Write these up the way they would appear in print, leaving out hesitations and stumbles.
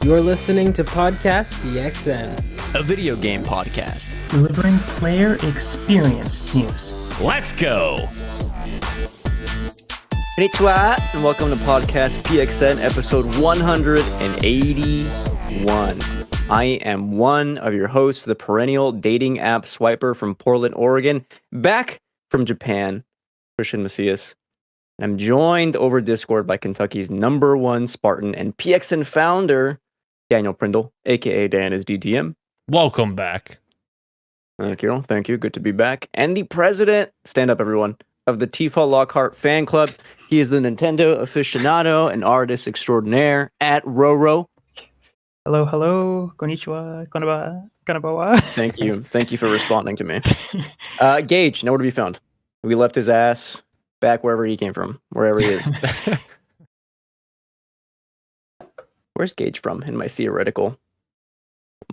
You're listening to Podcast PXN, a video game podcast delivering player experience news. Let's go! Konnichiwa, and welcome to Podcast PXN, episode 181. I am one of your hosts, the perennial dating app swiper from Portland, Oregon, back from Japan, Christian Macias. I'm joined over Discord by Kentucky's #1 Spartan and PXN founder, Daniel Prindle, aka Dan is DTM. Welcome back. Thank you. Good to be back. And the president, stand up everyone, of the Tifa Lockhart fan club. He is the Nintendo aficionado and artist extraordinaire at Roro. Hello, konnichiwa, konnichiwa. Thank you for responding to me. Gage, nowhere to be found. We left his ass back wherever he came from, wherever he is. Where's Gage from in my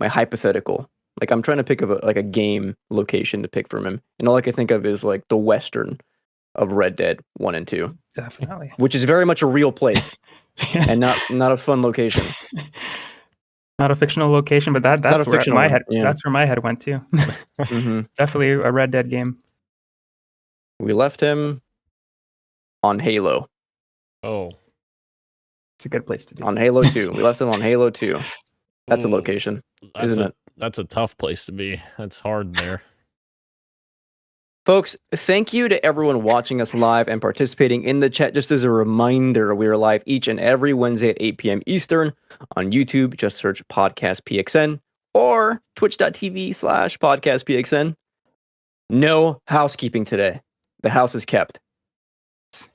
hypothetical? Like, I'm trying to pick of a game location to pick from him, and all I can think of is like the western of Red Dead 1 and 2. Definitely. Which is very much a real place and not a fun location. Not a fictional location, but that's where my head that's where my head went to. Mm-hmm. Definitely a Red Dead game. We left him on Halo. Oh. It's a good place to be. On Halo 2. We left him on Halo 2. That's a location, isn't it? That's a tough place to be. That's hard there. Folks, thank you to everyone watching us live and participating in the chat. Just as a reminder, we are live each and every Wednesday at 8 p.m. Eastern on YouTube. Just search Podcast PXN or twitch.tv/Podcast PXN. No housekeeping today. The house is kept.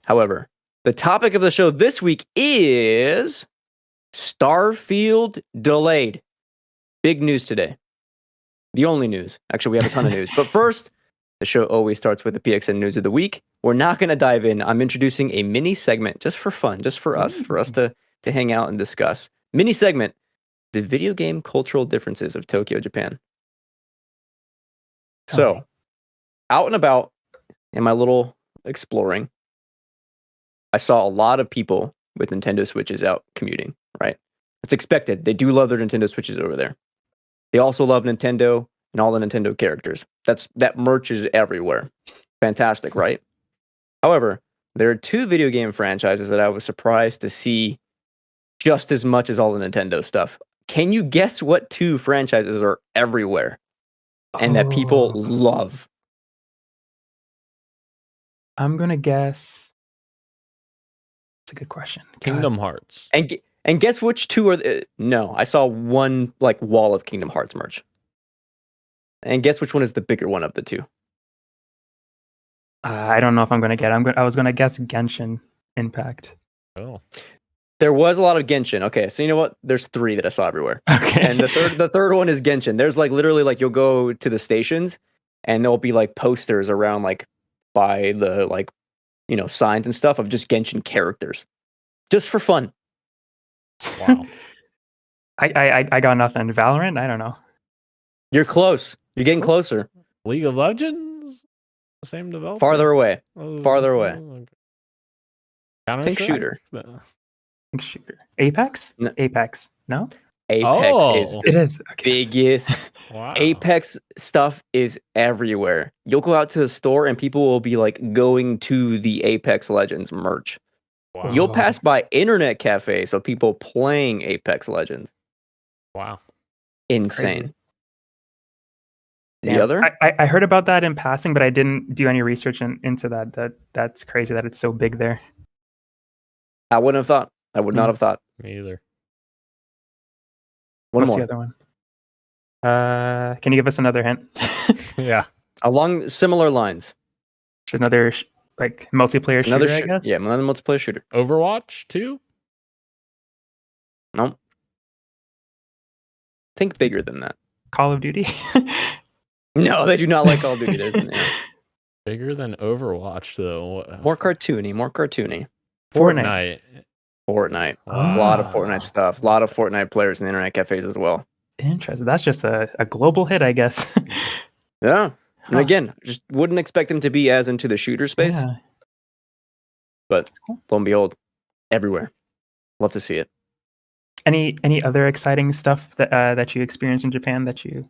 However, the topic of the show this week is Starfield delayed. Big news today. The only news. Actually, we have a ton of news. But first, the show always starts with the PXN news of the week. We're not going to dive in. I'm introducing a mini segment just for fun, just for us to hang out and discuss. Mini segment, the video game cultural differences of Tokyo, Japan. So, out and about in my little exploring, I saw a lot of people with Nintendo Switches out commuting, right? It's expected. They do love their Nintendo Switches over there. They also love Nintendo and all the Nintendo characters. That merch is everywhere. Fantastic, right? However, there are two video game franchises that I was surprised to see just as much as all the Nintendo stuff. Can you guess what two franchises are everywhere and that people love? I'm gonna guess. It's a good question. Kingdom Hearts. And guess which two are no, I saw one like wall of Kingdom Hearts merch. And guess which one is the bigger one of the two? I don't know if I'm gonna get. I was gonna guess Genshin Impact. Oh. There was a lot of Genshin. Okay, so you know what? There's 3 that I saw everywhere. Okay. And the third one is Genshin. There's like literally like you'll go to the stations and there'll be like posters around like by the like signs and stuff of just Genshin characters. Just for fun. Wow. I got nothing. Valorant? I don't know. You're close. You're getting closer. League of Legends? Same developer? Farther away. Counter-Strike? Think shooter. Shooter. Apex? No. Apex. No? Apex is It is. Okay. biggest. Wow. Apex stuff is everywhere. You'll go out to the store and people will be like going to the Apex Legends merch. Wow. You'll pass by internet cafes of people playing Apex Legends. Wow. Insane. Crazy. The Damn. other? I heard about that in passing, but I didn't do any research into that. That's crazy that it's so big there. I wouldn't have thought. I would not have thought. Me either. One What's more. the other one? Can you give us another hint? Yeah. Along similar lines. It's another like multiplayer Another shooter, I guess. Yeah, another multiplayer shooter. Overwatch 2? No. Think bigger than that. Call of Duty. No, they do not like Call of Duty. There's Bigger than Overwatch, though. more cartoony. Fortnite. Fortnite. Wow. A lot of Fortnite stuff. A lot of Fortnite players in the internet cafes as well. Interesting. That's just a global hit, I guess. Yeah. And Huh. again, just wouldn't expect them to be as into the shooter space. Yeah. But Cool. lo and behold, everywhere. Love to see it. Any other exciting stuff that you experienced in Japan that you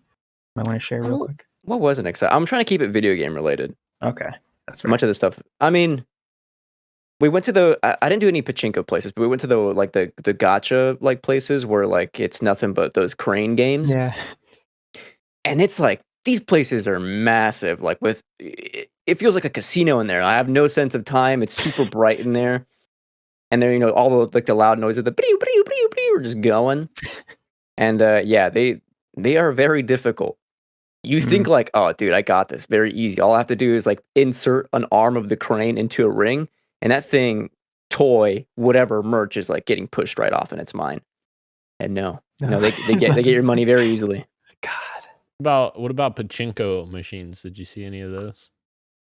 might want to share real quick? What wasn't exciting? I'm trying to keep it video game related. Okay, that's fair. Much of the stuff. I mean, we went to the. I didn't do any pachinko places, but we went to the the gacha like places where like it's nothing but those crane games. Yeah. And it's like these places are massive. Like it feels like a casino in there. I have no sense of time. It's super bright in there, and then all the like the loud noises, the brew, brew, brew, brew, are just going. And yeah, they are very difficult. You think like, oh, dude, I got this. Very easy. All I have to do is like insert an arm of the crane into a ring, and that thing, toy, whatever merch is like getting pushed right off, and it's mine. And no, they get your money very easily. God. What about pachinko machines? Did you see any of those?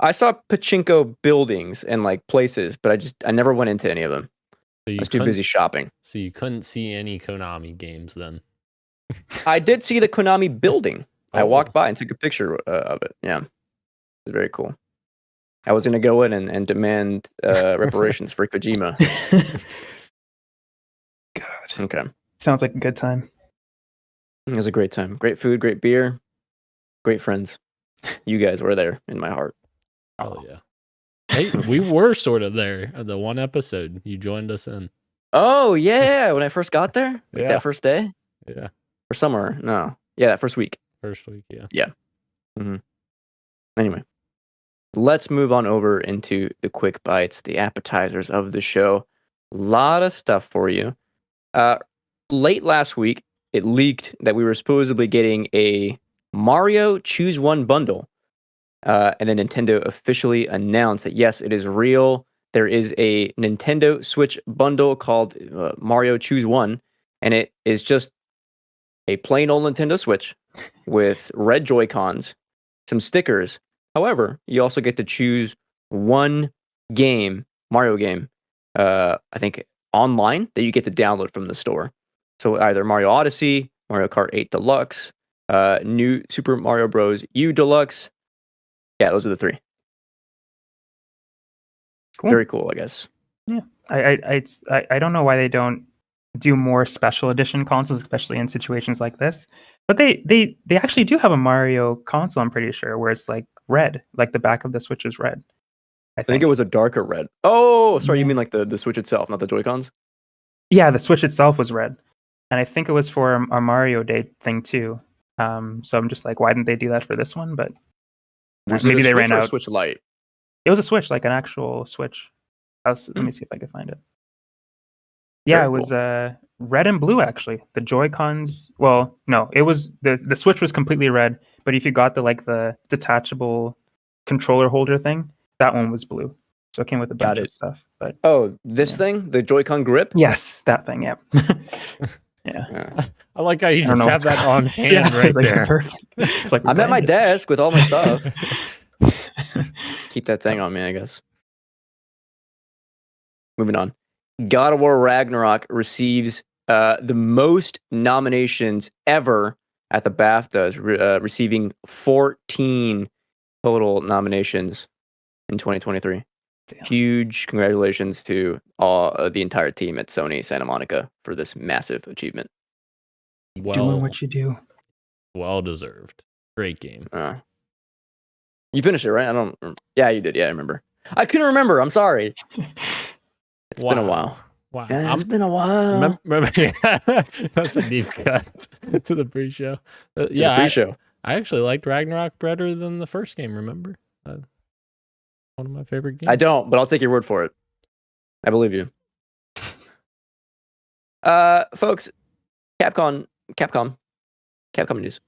I saw pachinko buildings and like places, but I never went into any of them. So I was too busy shopping. So you couldn't see any Konami games then? I did see the Konami building. I Oh. walked by and took a picture of it. Yeah, it was very cool. I was going to go in and demand reparations for Kojima. God. Okay. Sounds like a good time. It was a great time. Great food, great beer, great friends. You guys were there in my heart. Oh yeah. Hey, we were sort of there. The one episode you joined us in. Oh, yeah. When I first got there? Like Yeah. that first day? Yeah. Or somewhere? No. Yeah, that first week. First week, yeah. Anyway, let's move on over into the quick bites, the appetizers of the show. A lot of stuff for you. Late last week, it leaked that we were supposedly getting a Mario Choose One bundle. And then Nintendo officially announced that, yes, it is real. There is a Nintendo Switch bundle called Mario Choose One. And it is just a plain old Nintendo Switch with red Joy-Cons, some stickers. However, you also get to choose one game, Mario game, I think online, that you get to download from the store. So either Mario Odyssey, Mario Kart 8 Deluxe, new Super Mario Bros. U Deluxe. Yeah, those are the three. Cool. Very cool, I guess. Yeah. I don't know why they don't do more special edition consoles, especially in situations like this. But they actually do have a Mario console, I'm pretty sure, where it's like red, like the back of the Switch is red. I think it was a darker red. Oh, sorry, you mean like the Switch itself, not the Joy-Cons? Yeah, the Switch itself was red. And I think it was for a Mario Day thing too. So I'm just like, why didn't they do that for this one? But Was maybe it a they Switch ran or a out. Switch Lite? It was a Switch, like an actual Switch. Let me see if I can find it. Yeah, Very it was red and blue actually. The Joy-Cons, well, no, it was the Switch was completely red, but if you got the detachable controller holder thing, that one was blue. So it came with a bunch of stuff. But Oh, this thing? The Joy-Con grip? yes, that thing, yeah. Yeah. I like how you I don't just know have what's that on hand Yeah, right it's like there. perfect. It's like I'm at my branded. desk with all my stuff. Keep that thing on me, I guess. Moving on. God of War Ragnarok receives the most nominations ever at the BAFTAs, receiving 14 total nominations in 2023. Damn. Huge congratulations to the entire team at Sony Santa Monica for this massive achievement. Doing what you do. Well deserved. Great game. You finished it, right? I don't. Yeah, you did. Yeah, I remember. I couldn't remember. I'm sorry. It's been a while. Wow. Yeah, it's been a while. That's a deep cut to the pre-show. The pre-show. I actually liked Ragnarok better than the first game, remember? One of my favorite games. I don't, but I'll take your word for it. I believe you. Folks, Capcom news.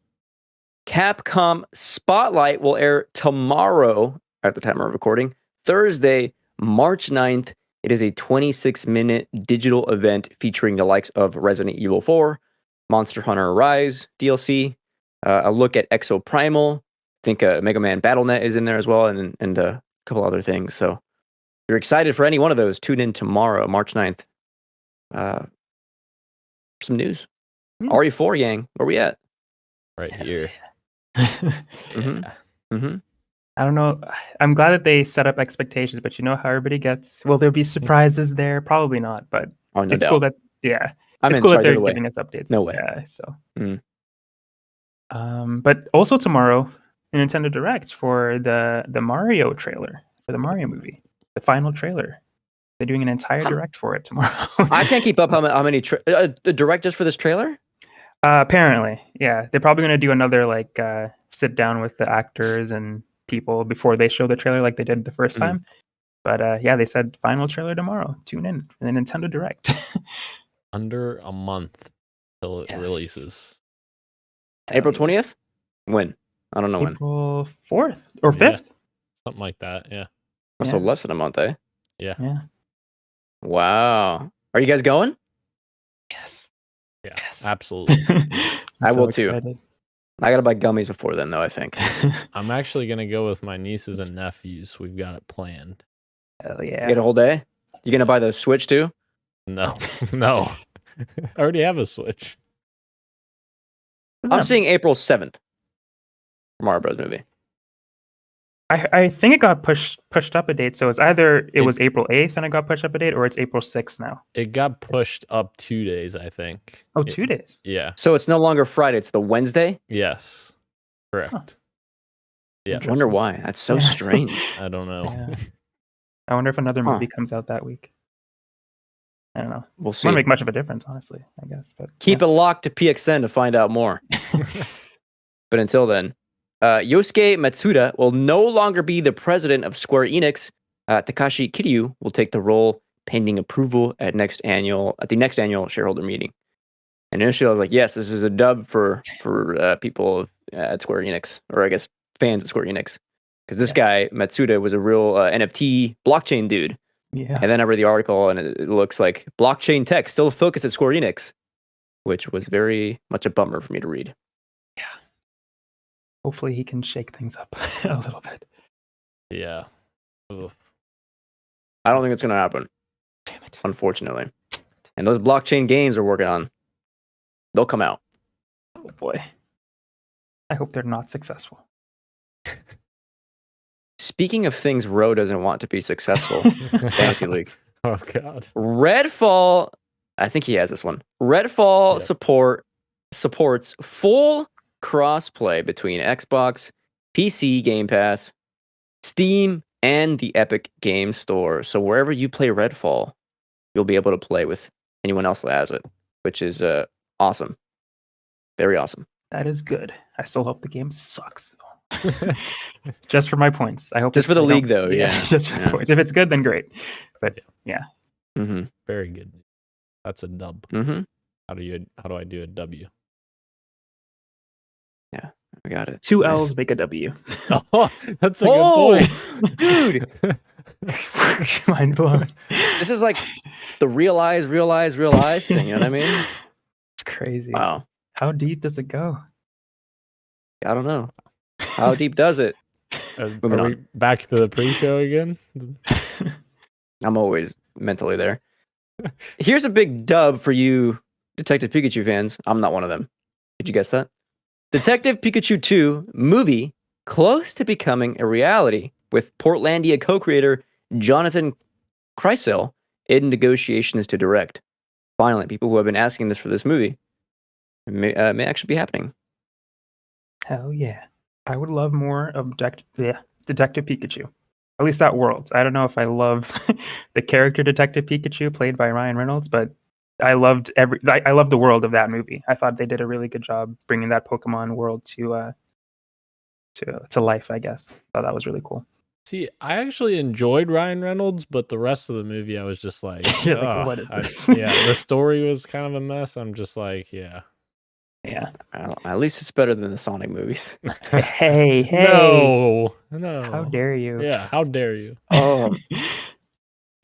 Capcom Spotlight will air tomorrow at the time of recording, Thursday, March 9th. It is a 26-minute digital event featuring the likes of Resident Evil 4, Monster Hunter Rise DLC, a look at Exo Primal. I think Mega Man Battle.net is in there as well, and a couple other things. So if you're excited for any one of those, tune in tomorrow, March 9th. For some news. RE4 gang, where we at? Right here. I don't know. I'm glad that they set up expectations, but you know how everybody gets. Will there be surprises there? Probably not. But Oh, no it's doubt. cool that I it's mean, cool sorry, that the they're other way. giving us updates. No way. Yeah. So. Mm. But also tomorrow, a Nintendo Direct for the Mario trailer for the Mario movie, the final trailer. They're doing an entire direct for it tomorrow. I can't keep up how many the direct just for this trailer. Apparently, yeah, they're probably going to do another like sit down with the actors and people before they show the trailer, like they did the first time. But yeah, they said final trailer tomorrow. Tune in for the Nintendo Direct. Under a month till it Yes. releases. April 20th. When? I don't know when. April 4th or Yeah. 5th. Something like that. Yeah. So Yeah. less than a month, eh? Yeah. Wow. Are you guys going? Yes. Yeah. Yes. Absolutely. I So will too. excited. I gotta buy gummies before then, though. I think. I'm actually gonna go with my nieces and nephews. We've got it planned. Hell You yeah. get a whole day. You gonna buy the Switch too? No, no. I already have a Switch. I'm seeing April 7th. Mario Bros. Movie. I think it got pushed up a date, so it's either it was April 8th and it got pushed up a date, or it's April 6th now. It got pushed up 2 days, I think. Oh, 2 days. Yeah. So it's no longer Friday. It's the Wednesday. Yes. Correct. Huh. Yeah. I wonder why. That's so Yeah. strange. I don't know. Yeah. I wonder if another movie comes out that week. I don't know. We'll It see. won't make much of a difference, honestly, I guess. But Keep it locked to PXN to find out more. But until then, Yosuke Matsuda will no longer be the president of Square Enix. Takashi Kiryu will take the role pending approval at the next annual shareholder meeting. And initially, I was like, "Yes, this is a dub for people at Square Enix, or I guess fans of Square Enix, because this guy Matsuda was a real NFT blockchain dude." Yeah. And then I read the article, and it looks like blockchain tech still a focus at Square Enix, which was very much a bummer for me to read. Yeah. Hopefully he can shake things up a little bit. Yeah. Ugh. I don't think it's going to happen, Damn it. unfortunately. And those blockchain games they're working on, they'll come out. Oh boy. I hope they're not successful. Speaking of things Ro doesn't want to be successful, Fantasy League. Oh god. Redfall, I think he has this one. Redfall supports full crossplay between Xbox, PC Game Pass, Steam, and the Epic Game Store. So wherever you play Redfall, you'll be able to play with anyone else that has it, which is awesome. Very awesome. That is good. I still hope the game sucks though. Just for my points. I hope Just for the league, though. Yeah. Just for the points. If it's good, then great. But yeah. Mm-hmm. Very good. That's a dub. Mm-hmm. How do I do a W? Yeah, I got it. 2 Nice. L's make a W. Oh, that's a Oh, good point. dude. Mind blown. This is like the realize thing. You know what I mean? It's crazy. Wow. How deep does it go? I don't know. How deep does it? Moving Are we on. back to the pre-show again? I'm always mentally there. Here's a big dub for you Detective Pikachu fans. I'm not one of them. Did you guess that? Detective Pikachu 2 movie close to becoming a reality, with Portlandia co-creator Jonathan Kreisel in negotiations to direct. Finally, people who have been asking this for this movie may actually be happening. Hell yeah. I would love more of Detective Pikachu. At least that world. I don't know if I love the character Detective Pikachu played by Ryan Reynolds, but I loved the world of that movie. I thought they did a really good job bringing that Pokemon world to life, I guess. Thought that was really cool. See, I actually enjoyed Ryan Reynolds, but the rest of the movie, I was just like, You're like, "Ugh." what is this? Yeah, the story was kind of a mess. I'm just like, yeah. Yeah. Well, at least it's better than the Sonic movies. Hey. No. How dare you? Yeah, how dare you? Oh,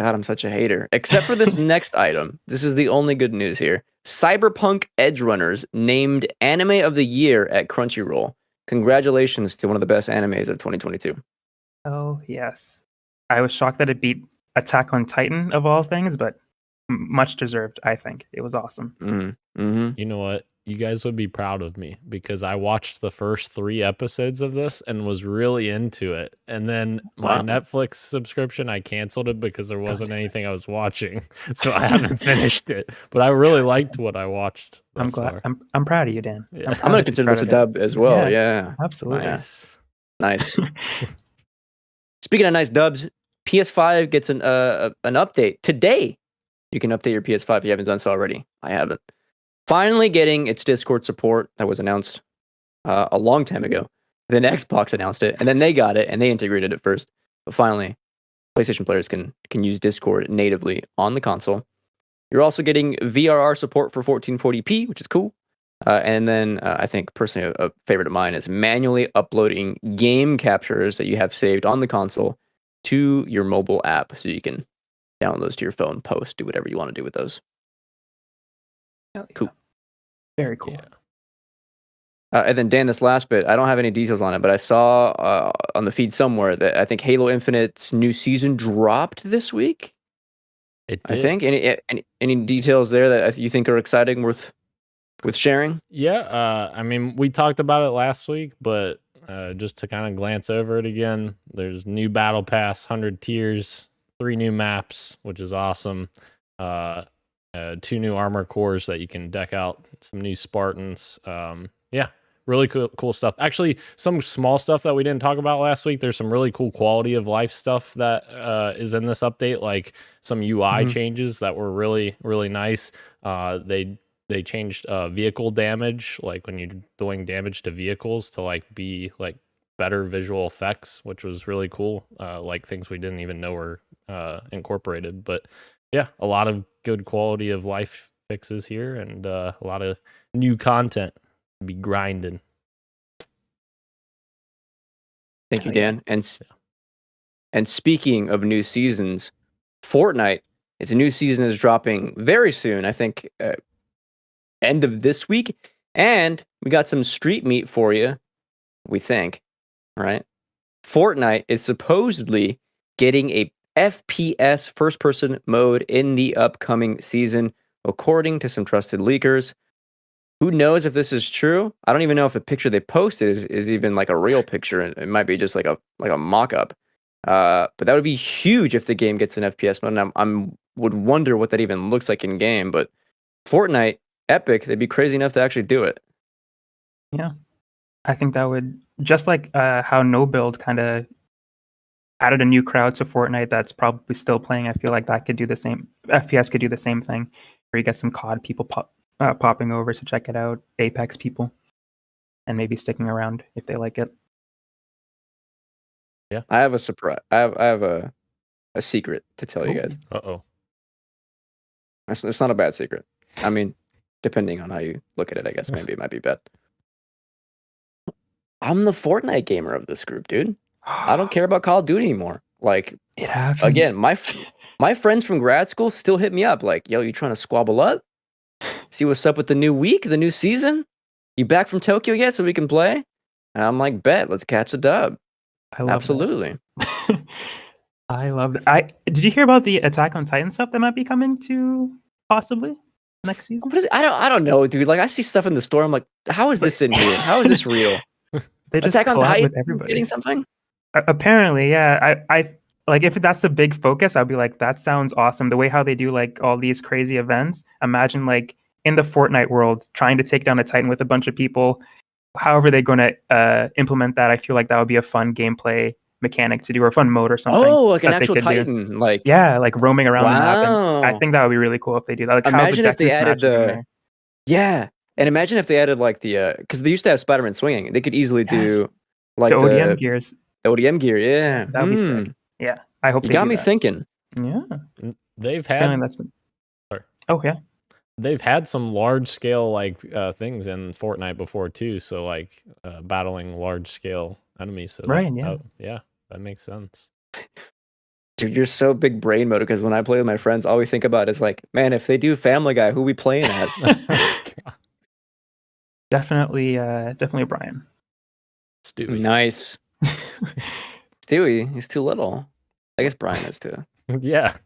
God, I'm such a hater. Except for this next item. This is the only good news here. Cyberpunk Edgerunners named Anime of the Year at Crunchyroll. Congratulations to one of the best animes of 2022. Oh, yes. I was shocked that it beat Attack on Titan of all things, but much deserved, I think. It was awesome. Mm-hmm. Mm-hmm. You know what? you guys would be proud of me because I watched the first 3 episodes of this and was really into it. And then my Wow. Netflix subscription, I canceled it because there wasn't anything I was watching. So I haven't finished it. But I really liked what I watched I'm thus glad. far. I'm proud of you, Dan. Yeah. I'm proud I'm gonna of you, consider proud this a of it. dub as well. Yeah. Absolutely. Nice. Nice. Speaking of nice dubs, PS5 gets an update today. You can update your PS5 if you haven't done so already. I haven't. Finally getting its Discord support that was announced a long time ago. Then Xbox announced it, and then they got it, and they integrated it first. But finally, PlayStation players can use Discord natively on the console. You're also getting VRR support for 1440p, which is cool. And then I think personally a favorite of mine is manually uploading game captures that you have saved on the console to your mobile app, so you can download those to your phone, post, do whatever you want to do with those. Hell yeah. Cool. Very cool. Yeah. And then Dan, this last bit, I don't have any details on it, but I saw on the feed somewhere that I think Halo Infinite's new season dropped this week. It did. I think any details there that you think are exciting, worth sharing? Yeah, I mean, we talked about it last week, but just to kind of glance over it again, there's new battle pass, 100 tiers, 3 new maps, which is awesome. 2 new armor cores that you can deck out, some new Spartans. Yeah, really cool stuff. Actually, some small stuff that we didn't talk about last week. There's some really cool quality of life stuff that is in this update, like some UI changes that were really, really nice. They changed vehicle damage, like when you're doing damage to vehicles, to like be like better visual effects, which was really cool. Like things we didn't even know were incorporated. But yeah, a lot of good quality of life fixes here, and a lot of new content to be grinding. Thank you, Dan. And speaking of new seasons, Fortnite, its new season is dropping very soon. I think end of this week, and we got some street meat for you. We think, right? Fortnite is supposedly getting a FPS first-person mode in the upcoming season, according to some trusted leakers. Who knows if this is true? I don't even know if the picture they posted is even like a real picture. It might be just like a mock-up. But that would be huge if the game gets an FPS mode. And I would wonder what that even looks like in game. But Fortnite, Epic, they'd be crazy enough to actually do it. Yeah, I think that would, just like how No Build kind of added a new crowd to Fortnite that's probably still playing. I feel like that could do the same. FPS could do the same thing, where you get some COD people popping over to check it out, Apex people, and maybe sticking around if they like it. Yeah, I have a surprise. I have a secret to tell you guys. Uh-oh. It's not a bad secret. I mean, depending on how you look at it, I guess maybe it might be bad. I'm the Fortnite gamer of this group, dude. I don't care about Call of Duty anymore. Like, It happens. again, my friends from grad school still hit me up like, yo, you trying to squabble up? See what's up with the new week, the new season? You back from Tokyo yet so we can play? And I'm like, bet, let's catch a dub. I love Absolutely. that. I love that. Did you hear about the Attack on Titan stuff that might be coming to possibly next season? What is, I don't know, dude. Like, I see stuff in the store. I'm like, how is this in here? How is this real? They just Attack on collab Titan with everybody. getting something? Apparently, yeah. I like, if that's the big focus, I'll be like, that sounds awesome. The way how they do like all these crazy events. Imagine like in the Fortnite world trying to take down a Titan with a bunch of people. However they're going to implement that, I feel like that would be a fun gameplay mechanic to do, or a fun mode or something. Oh, like an that they actual could do. Titan. Like, Yeah, like roaming around the map. And wow. I think that would be really cool if they do that. Like, Imagine how if they Bethesda added Snatch is in the there. Yeah, and imagine if they added like the because they used to have Spider-Man swinging. They could easily do like the ODM gears. ODM gear. Yeah, That would be sick. Yeah, I hope You they got do me that. thinking. Yeah, They've feeling had that's been... Sorry. Oh yeah, they've had some large scale like things in Fortnite before too. So like battling large scale enemies. So right. Yeah, yeah, that makes sense. Dude, you're so big brain mode because when I play with my friends, all we think about is like, man, if they do Family Guy, who we playing as? definitely Brian. Stewie. Nice. Stewie, he's too little. I guess Brian is too. Yeah,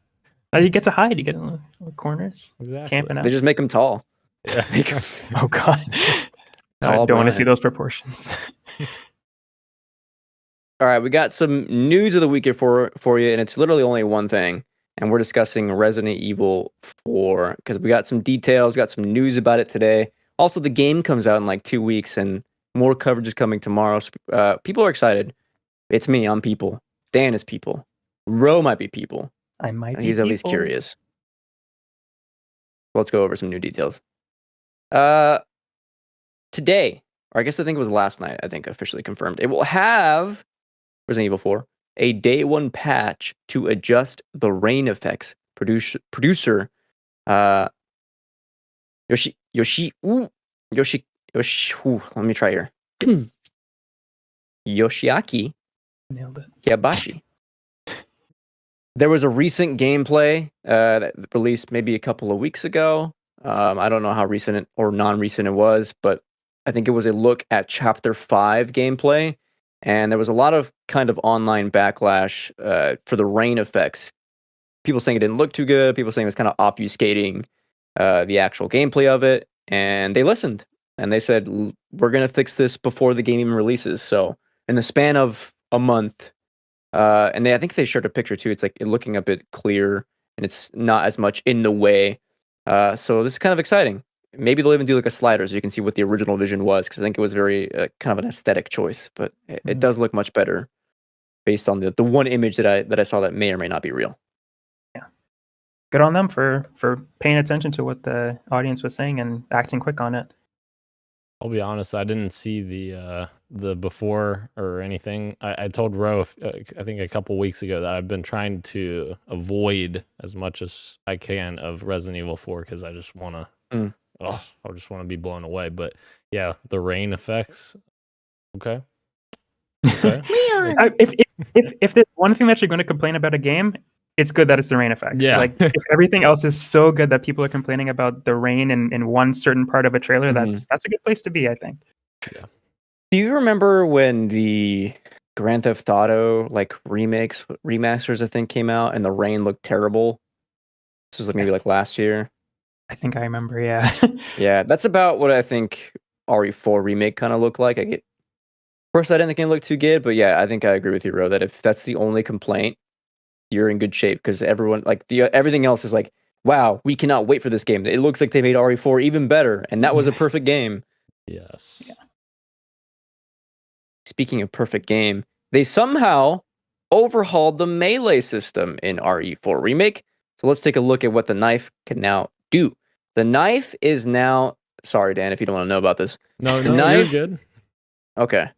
You get to hide. You get in the corners, exactly. camping out. They just make him tall. Oh god. I All don't want to see Brian. those proportions. All right, we got some news of the week here for you, and it's literally only one thing. And we're discussing Resident Evil 4 because we got some details, got some news about it today. Also, the game comes out in like 2 weeks, and more coverage is coming tomorrow. So, people are excited. It's me, I'm people. Dan is people. Ro might be people. I might be He's at least people. curious. Let's go over some new details. Today, or I guess I think it was last night, I think officially confirmed, it will have Resident Evil 4, a day one patch to adjust the rain effects. Producer let me try here. Yoshiaki Nailed it. Hiyabashi. There was a recent gameplay that released maybe a couple of weeks ago. I don't know how recent or non-recent it was, but I think it was a look at Chapter 5 gameplay. And there was a lot of kind of online backlash for the rain effects. People saying it didn't look too good. People saying it was kind of obfuscating the actual gameplay of it. And they listened. And they said, we're going to fix this before the game even releases. So in the span of a month, and I think they shared a picture too. It's like looking a bit clear and it's not as much in the way. So this is kind of exciting. Maybe they'll even do like a slider so you can see what the original vision was, because I think it was very kind of an aesthetic choice, but it does look much better based on the one image that I saw that may or may not be real. Yeah, good on them for paying attention to what the audience was saying and acting quick on it. I'll be honest, I didn't see the before or anything. I told Ro, I think a couple weeks ago, that I've been trying to avoid as much as I can of Resident Evil 4 because I just want to, I just want to be blown away. But yeah, the rain effects. Okay. If there's one thing that you're going to complain about a game, it's good that it's the rain effects. Yeah. Like if everything else is so good that people are complaining about the rain in one certain part of a trailer, that's a good place to be, I think. Yeah. Do you remember when the Grand Theft Auto like remasters I think came out and the rain looked terrible? This was like maybe like last year. I think I remember, yeah. Yeah, that's about what I think RE4 remake kind of looked like. First, I didn't think it looked too good, but yeah, I think I agree with you, Ro, that if that's the only complaint, you're in good shape, because everyone everything else is like, wow, we cannot wait for this game. It looks like they made RE4 even better, and that was a perfect game. Yes. Yeah. Speaking of perfect game, they somehow overhauled the melee system in RE4 Remake. So let's take a look at what the knife can now do. The knife is now... Sorry, Dan, if you don't want to know about this. No, knife, you're good. Okay.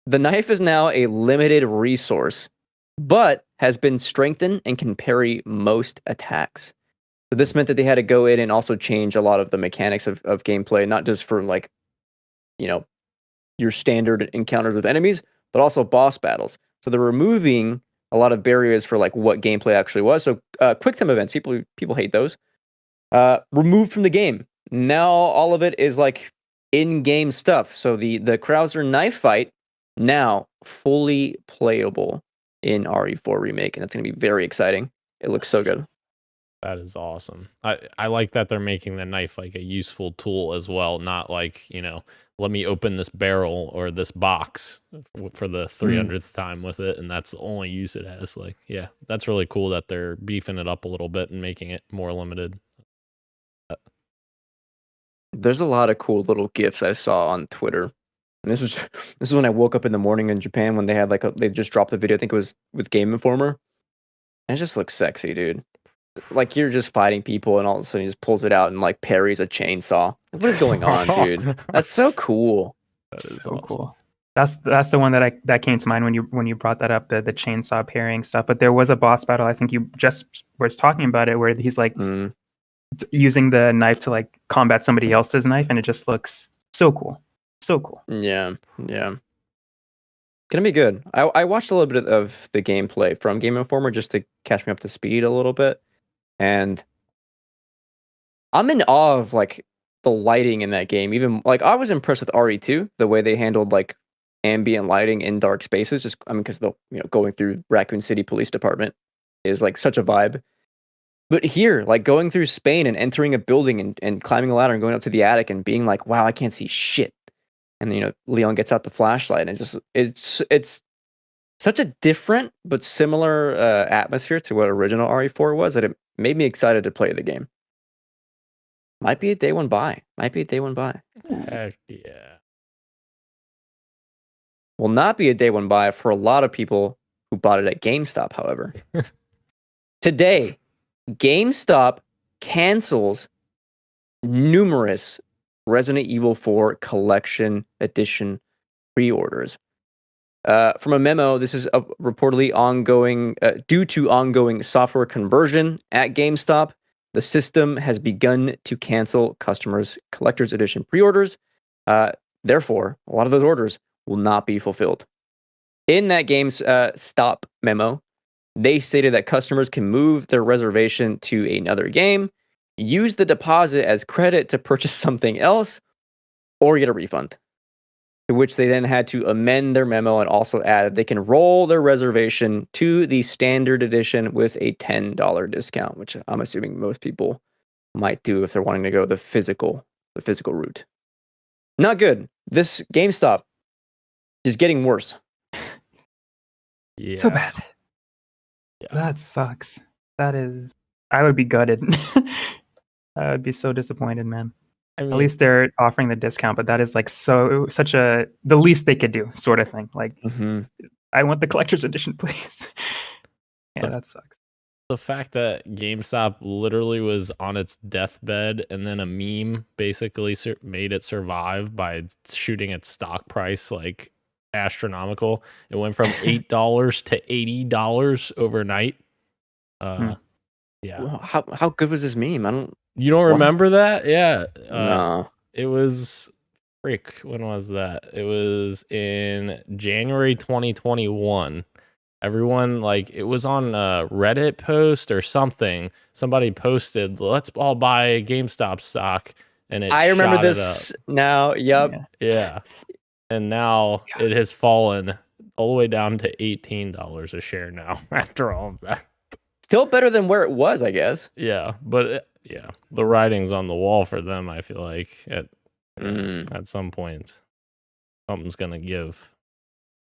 The knife is now a limited resource, but has been strengthened and can parry most attacks. So this meant that they had to go in and also change a lot of the mechanics of gameplay, not just for like, your standard encounters with enemies, but also boss battles. So they're removing a lot of barriers for like what gameplay actually was. So quick time events, people hate those. Removed from the game. Now all of it is like in-game stuff. So the Krauser knife fight now fully playable in RE4 Remake, and it's going to be very exciting. It looks so good. That is awesome. I like that they're making the knife like a useful tool as well, not like, let me open this barrel or this box for the 300th time with it, and that's the only use it has. Like, yeah, that's really cool that they're beefing it up a little bit and making it more limited. There's a lot of cool little GIFs I saw on Twitter. And this is when I woke up in the morning in Japan when they had they just dropped the video. I think it was with Game Informer. And it just looks sexy, dude. Like you're just fighting people and all of a sudden he just pulls it out and like parries a chainsaw. What is going on, dude? That's so cool. That is so awesome. Cool. That's the one that came to mind when you brought that up, the chainsaw parrying stuff. But there was a boss battle, I think you just was talking about it, where he's like using the knife to like combat somebody else's knife, and it just looks so cool. So cool. Yeah. Gonna be good. I watched a little bit of the gameplay from Game Informer just to catch me up to speed a little bit. And I'm in awe of like the lighting in that game. Even like I was impressed with RE2, the way they handled like ambient lighting in dark spaces. Just because the going through Raccoon City Police Department is like such a vibe. But here, like going through Spain and entering a building and climbing a ladder and going up to the attic and being like, wow, I can't see shit. And then, Leon gets out the flashlight and it's such a different but similar atmosphere to what original RE4 was that it made me excited to play the game. Might be a day one buy. Heck yeah. Will not be a day one buy for a lot of people who bought it at GameStop, however. Today, GameStop cancels numerous Resident Evil 4 Collection Edition pre-orders. From a memo, this is reportedly ongoing due to ongoing software conversion at GameStop. The system has begun to cancel customers' collector's edition pre-orders. Therefore, a lot of those orders will not be fulfilled. In that GameStop memo, they stated that customers can move their reservation to another game, use the deposit as credit to purchase something else, or get a refund. To which they then had to amend their memo and also add that they can roll their reservation to the standard edition with a $10 discount, which I'm assuming most people might do if they're wanting to go the physical route. Not good. This GameStop is getting worse. Yeah. So bad. Yeah. That sucks. I would be gutted. I would be so disappointed, man. I mean, At least they're offering the discount, but that is like the least they could do, sort of thing. Like, I want the collector's edition, please. Yeah, that sucks. the fact that GameStop literally was on its deathbed and then a meme basically made it survive by shooting its stock price like astronomical. It went from $8 to $80 overnight. Yeah. Well, how good was this meme? You don't remember that? Yeah. No. It was when was that? It was in January 2021. Everyone, like, it was on a Reddit post or something. Somebody posted, let's all buy GameStop stock. And I remember this now. Yep. Yeah. And now it has fallen all the way down to $18 a share now after all of that. Still better than where it was, I guess. Yeah. But the writing's on the wall for them, I feel like, at some point. Something's going to give.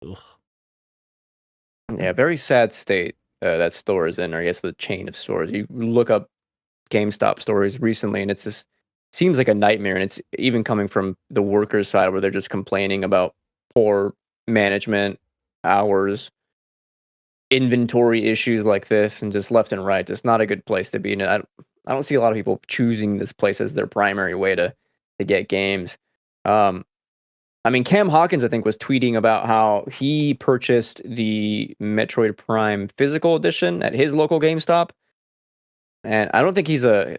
Ugh. Yeah, very sad state that store is in, or I guess the chain of stores. You look up GameStop stories recently, and it's just seems like a nightmare. And it's even coming from the workers' side, where they're just complaining about poor management, hours, inventory issues like this, and just left and right. Just not a good place to be. And I don't see a lot of people choosing this place as their primary way to get games. I mean, Cam Hawkins, I think, was tweeting about how he purchased the Metroid Prime physical edition at his local GameStop. And I don't think he's a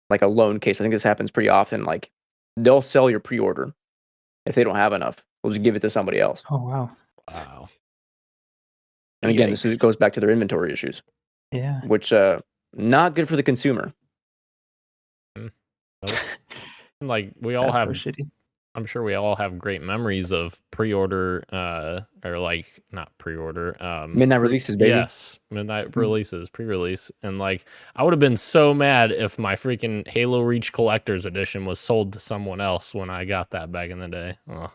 lone case. I think this happens pretty often. Like, they'll sell your pre-order if they don't have enough. We'll just give it to somebody else. Oh, wow. Wow. And again, this goes back to their inventory issues. Yeah. Which, not good for the consumer. Like, we all have... shitty. I'm sure we all have great memories of pre-order, or like not pre-order, midnight releases, baby. Yes, midnight releases, pre-release, and like I would have been so mad if my freaking Halo Reach Collector's Edition was sold to someone else when I got that back in the day. Oh.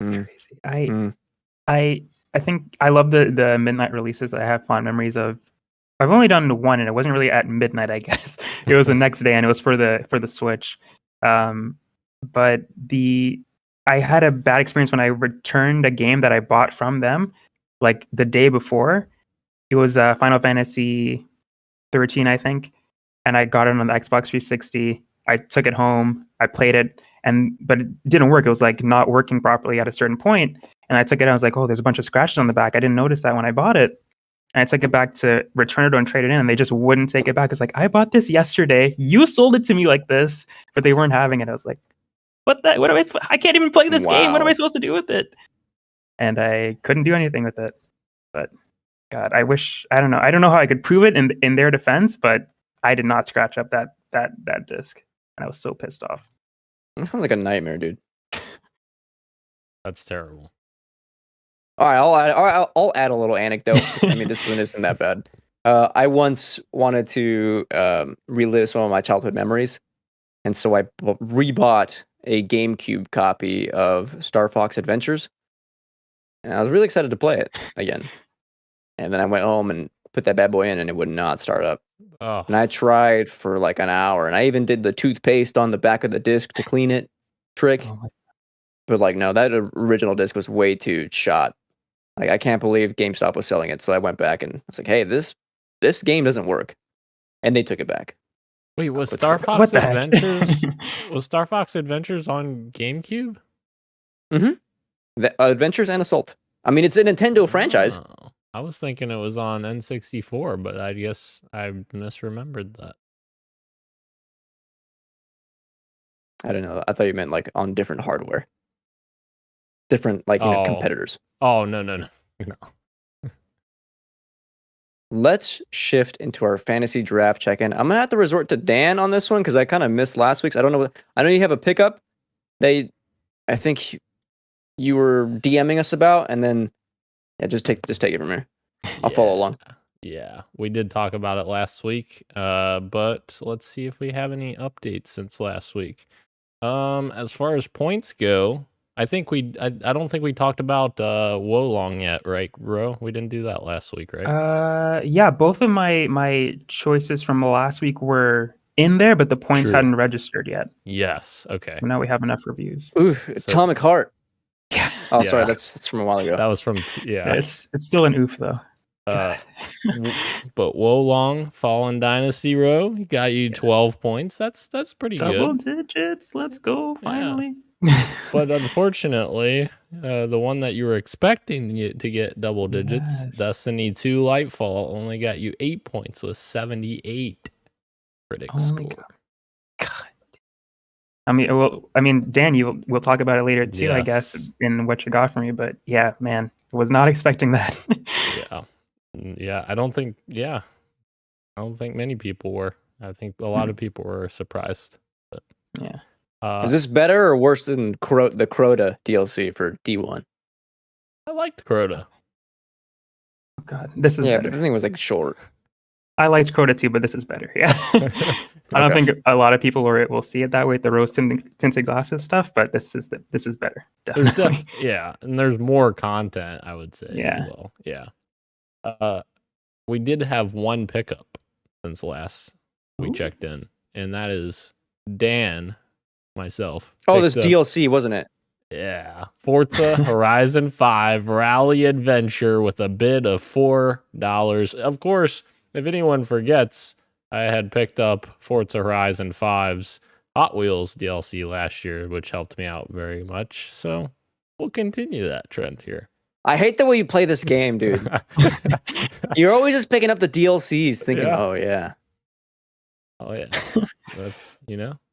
Crazy. I think I love the midnight releases. I have fond memories of. I've only done one, and it wasn't really at midnight. I guess it was the next day, and it was for the Switch. But I had a bad experience when I returned a game that I bought from them, like the day before. It was Final Fantasy 13, I think, and I got it on the Xbox 360. I took it home, I played it, but it didn't work. It was like not working properly at a certain point, and I took it out. I was like, oh, there's a bunch of scratches on the back. I didn't notice that when I bought it. And I took it back to return it and trade it in, and they just wouldn't take it back. It's like, I bought this yesterday. You sold it to me like this, but they weren't having it. I was like, what am I can't even play this game. What am I supposed to do with it? And I couldn't do anything with it. But God, I don't know how I could prove it in their defense, but I did not scratch up that disc. And I was so pissed off. That sounds like a nightmare, dude. That's terrible. All right, I'll add a little anecdote. I mean, this one isn't that bad. I once wanted to relive some of my childhood memories, and so I rebought a GameCube copy of Star Fox Adventures, and I was really excited to play it again. And then I went home and put that bad boy in, and it would not start up. Oh, And I tried for like an hour, and I even did the toothpaste on the back of the disc to clean it trick. Oh my- But like, no, that original disc was way too shot. Like, I can't believe GameStop was selling it. So I went back and I was like, hey, this game doesn't work. And they took it back. wait, was What's Star the- Fox what the heck? Adventures was Star Fox Adventures on GameCube? The Adventures and Assault. I mean, it's a Nintendo franchise. Oh, I was thinking it was on N64, but I guess I misremembered that. I don't know. I thought you meant like on different hardware. Different, like, Oh. competitors. Oh, no. No. Let's shift into our fantasy draft check-in. I'm gonna have to resort to Dan on this one because I kind of missed last week's. I don't know. I know you have a pickup. I think you were DMing us about, and then just take it from here. I'll follow along. Yeah, we did talk about it last week, but let's see if we have any updates since last week. As far as points go, I don't think we talked about Wolong yet, right, Ro? We didn't do that last week, right? Yeah, both of my choices from last week were in there, but the points True. hadn't registered yet. Yes. Okay. Now we have enough reviews. Ooh, So- Atomic Heart. Oh, sorry, Yeah. that's from a while ago. That was from It's still an oof though. But Wolong Fallen Dynasty Row got you 12 points. That's pretty Double good. digits. Let's go finally. But unfortunately, the one that you were expecting to get double digits, Yes. Destiny 2 Lightfall, only got you 8 points with 78 critic Oh my score. God. I mean, Dan, we'll talk about it later too, I guess, Yes. in what you got from me. But yeah, man, was not expecting that. Yeah, I don't think many people were. I think a lot of people were surprised. But Yeah. Is this better or worse than the Crota DLC for D1? I liked Crota. Oh God, this is Yeah, better. but the thing was like short. I liked Crota too, but this is better. Yeah. I don't think a lot of people will see it that way, the rose tinted glasses stuff, but this is better. There's Definitely. and there's more content, I would say. Yeah. As well. Yeah. We did have one pickup since last we Ooh. checked in, and that is Dan, myself. Oh, this picked up- DLC, wasn't it? Yeah, Forza Horizon 5 Rally Adventure with a bid of $4. Of course, if anyone forgets, I had picked up Forza Horizon 5's Hot Wheels DLC last year, which helped me out very much. So we'll continue that trend here. I hate the way you play this game, dude. You're always just picking up the DLCs, thinking, Yeah. "Oh yeah." Oh yeah, that's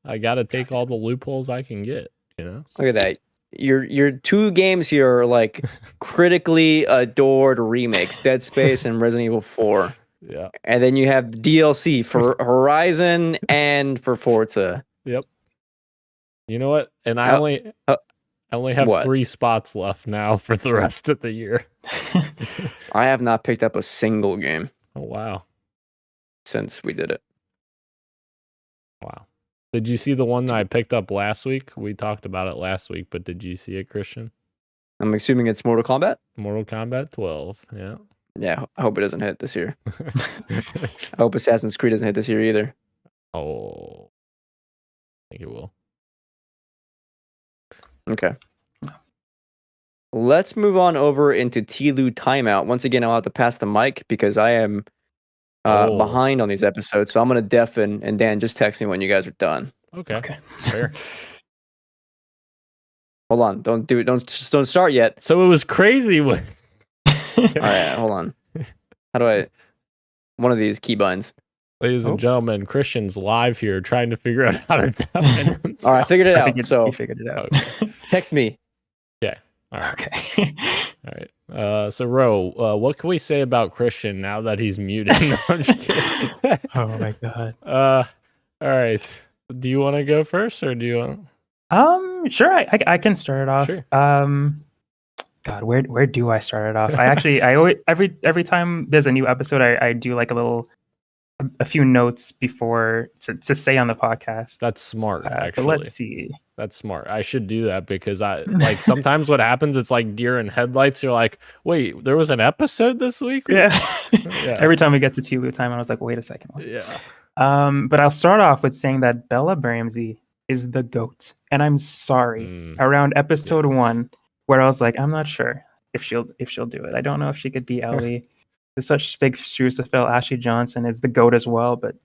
I got to take all the loopholes I can get. Look at that. Your two games here are like critically adored remakes, Dead Space and Resident Evil 4. Yeah. And then you have DLC for Horizon and for Forza. Yep. You know what? And I only have what? 3 spots left now for the rest of the year. I have not picked up a single game Oh wow. since we did it. Wow. Did you see the one that I picked up last week? We talked about it last week, but did you see it, Christian? I'm assuming it's Mortal Kombat. Mortal Kombat 12. Yeah. Yeah, I hope it doesn't hit this year. I hope Assassin's Creed doesn't hit this year either. Oh. I think it will. Okay. Let's move on over into Tlu Timeout. Once again, I'll have to pass the mic because I am behind on these episodes. So I'm going to deafen, and Dan, just text me when you guys are done. Okay. Okay. Fair. Hold on. Don't do it. Don't start yet. So it was crazy when All right, hold on. How do I... One of these keybinds. ladies and gentlemen, Christian's live here trying to figure out how to tap in. All right, I figured it I out. think So you figured it out. Okay. text me. All right. Okay. All right. So, Ro, what can we say about Christian now that he's muted? No, I'm just kidding. Oh my God. All right. Do you want to go first, or do you want? Sure. I can start it off. Sure. God, where do I start it off? I always every time there's a new episode, I do like a few notes before to say on the podcast. That's smart, But actually. let's see. That's smart. I should do that because I like sometimes what happens, it's like deer in headlights. You're like, wait, there was an episode this week? Yeah. Yeah. Every time we get to Tulu time, I was like, wait a second. What? Yeah. But I'll start off with saying that Bella Ramsey is the GOAT. And I'm sorry. Around episode 1, where I was like, I'm not sure if she'll do it. I don't know if she could be Ellie. There's such big shoes to fill. Ashley Johnson is the GOAT as well, but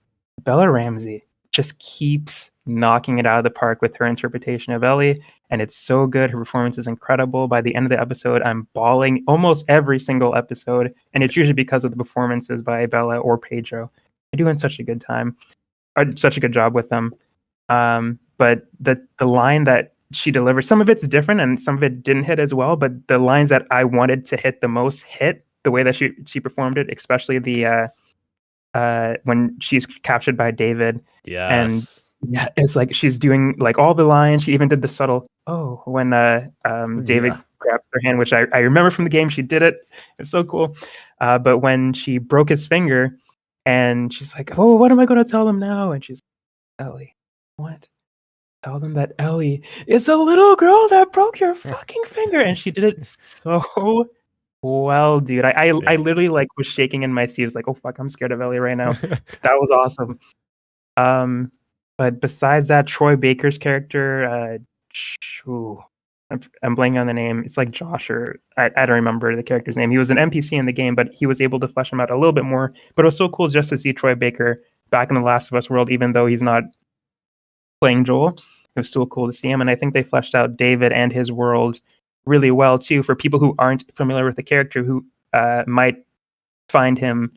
Bella Ramsey just keeps knocking it out of the park with her interpretation of Ellie, and it's so good. Her performance is incredible. By the end of the episode, I'm bawling almost every single episode, and it's usually because of the performances by Bella or Pedro. They're doing such a good time, or such a good job with them. But the line that she delivers, some of it's different and some of it didn't hit as well, but the lines that I wanted to hit the most hit the way that she performed it, especially the when she's captured by David. Yes. And yeah, it's like she's doing like all the lines. She even did the subtle when David grabs her hand, which I remember from the game. She did it. It's so cool. But when she broke his finger and she's like, oh, what am I going to tell them now? And she's like, Ellie, what? Tell them that Ellie is a little girl that broke your fucking finger. And she did it so well, dude. I literally like was shaking in my seat. I was like, oh fuck, I'm scared of Ellie right now. That was awesome. But besides that, Troy Baker's character, I'm blanking on the name. It's like Josh, or I don't remember the character's name. He was an NPC in the game, but he was able to flesh him out a little bit more. But it was so cool just to see Troy Baker back in the Last of Us world, even though he's not playing Joel. It was still cool to see him, and I think they fleshed out David and his world really well too. For people who aren't familiar with the character, who might find him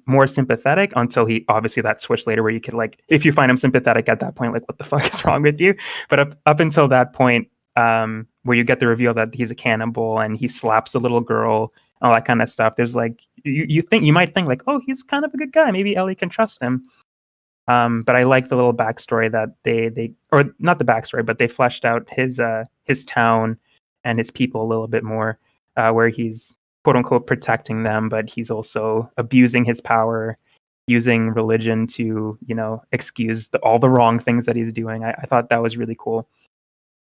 more sympathetic, until he obviously that switch later where you could like, if you find him sympathetic at that point, like what the fuck is wrong with you? But up until that point, where you get the reveal that he's a cannibal and he slaps the little girl, all that kind of stuff, there's like you might think like, oh, he's kind of a good guy, maybe Ellie can trust him. But I like the little backstory that they or not the backstory, but they fleshed out his town and his people a little bit more, where he's quote unquote protecting them, but he's also abusing his power, using religion to, excuse all the wrong things that he's doing. I thought that was really cool.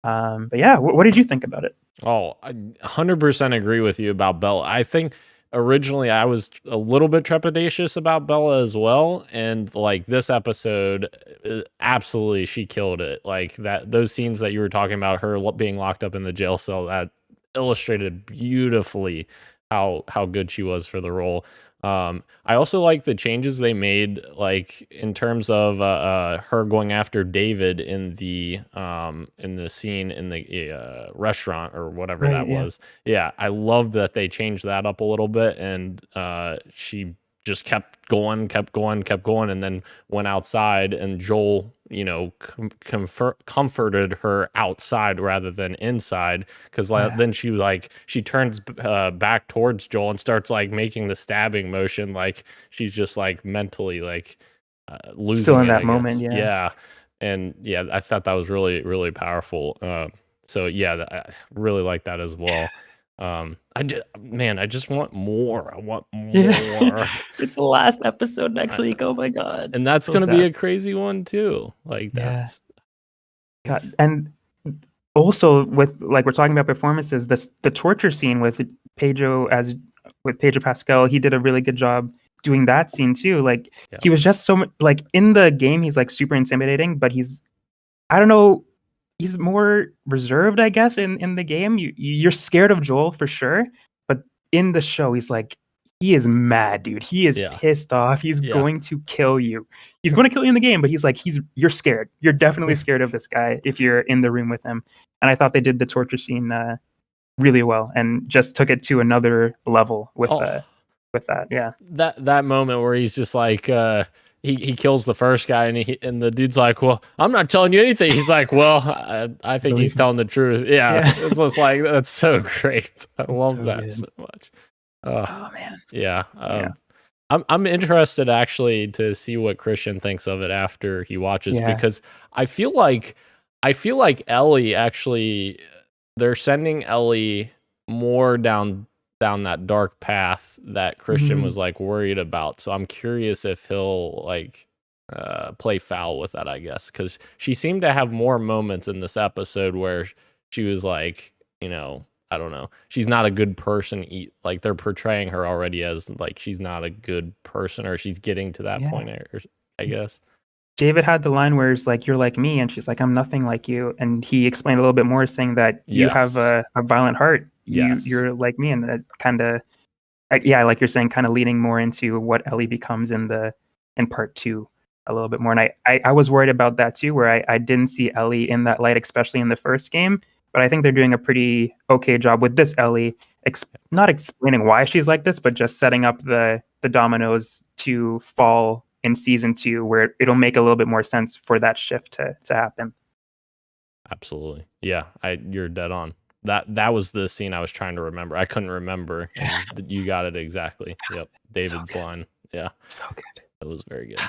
But yeah, what did you think about it? Oh, I 100% agree with you about Bella. I think originally I was a little bit trepidatious about Bella as well, and like this episode, absolutely she killed it. Like those scenes that you were talking about, her being locked up in the jail cell, that illustrated beautifully how good she was for the role. I also like the changes they made, like in terms of her going after David in the scene in the restaurant or whatever that was. Yeah, I love that they changed that up a little bit, and she just kept going, and then went outside, and Joel, comforted her outside rather than inside, because then she turns back towards Joel and starts like making the stabbing motion, like she's just like mentally like losing still in it, that I moment. guess. And I thought that was really, really powerful. So yeah, I really like that as well. I just want more. I want more. Yeah. It's the last episode next week. Oh my god! And that's So gonna sad. be a crazy one too. Like that's God. And also with like we're talking about performances, the torture scene with Pedro Pascal, he did a really good job doing that scene too. Like he was just so like in the game, he's like super intimidating, but I don't know. He's more reserved, I guess, in the game. You're scared of Joel for sure, but in the show, he is mad, dude. He is pissed off. He's going to kill you. He's going to kill you in the game, but he's like, you're scared. You're definitely scared of this guy if you're in the room with him. And I thought they did the torture scene really well, and just took it to another level with that. Yeah, that moment where he's just like. He kills the first guy, and the dude's like, well, I'm not telling you anything. He's like, well, I think he's telling the truth. Yeah. It's just like, that's so great. I love that so much. Oh man. Yeah. I'm interested actually to see what Christian thinks of it after he watches, because I feel like Ellie actually, they're sending Ellie more down that dark path that Christian Mhm. was like worried about. So I'm curious if he'll like play foul with that, I guess, because she seemed to have more moments in this episode where she was like, I don't know, she's not a good person. Like they're portraying her already as like she's not a good person, or she's getting to that Yeah. point, I guess. David had the line where it's like, "You're like me," and she's like, "I'm nothing like you." And he explained a little bit more, saying that you have Yes. a violent heart. Yes. You're like me, and that kind of, yeah, like you're saying, kind of leading more into what Ellie becomes in part 2 a little bit more. And I was worried about that too, where I didn't see Ellie in that light, especially in the first game. But I think they're doing a pretty okay job with this Ellie, not explaining why she's like this, but just setting up the dominoes to fall in season 2, where it'll make a little bit more sense for that shift to happen. Absolutely. Yeah, you're dead on. That was the scene I was trying to remember. I couldn't remember. And you got it exactly. Yep. David's line. Yeah. So good. That was very good.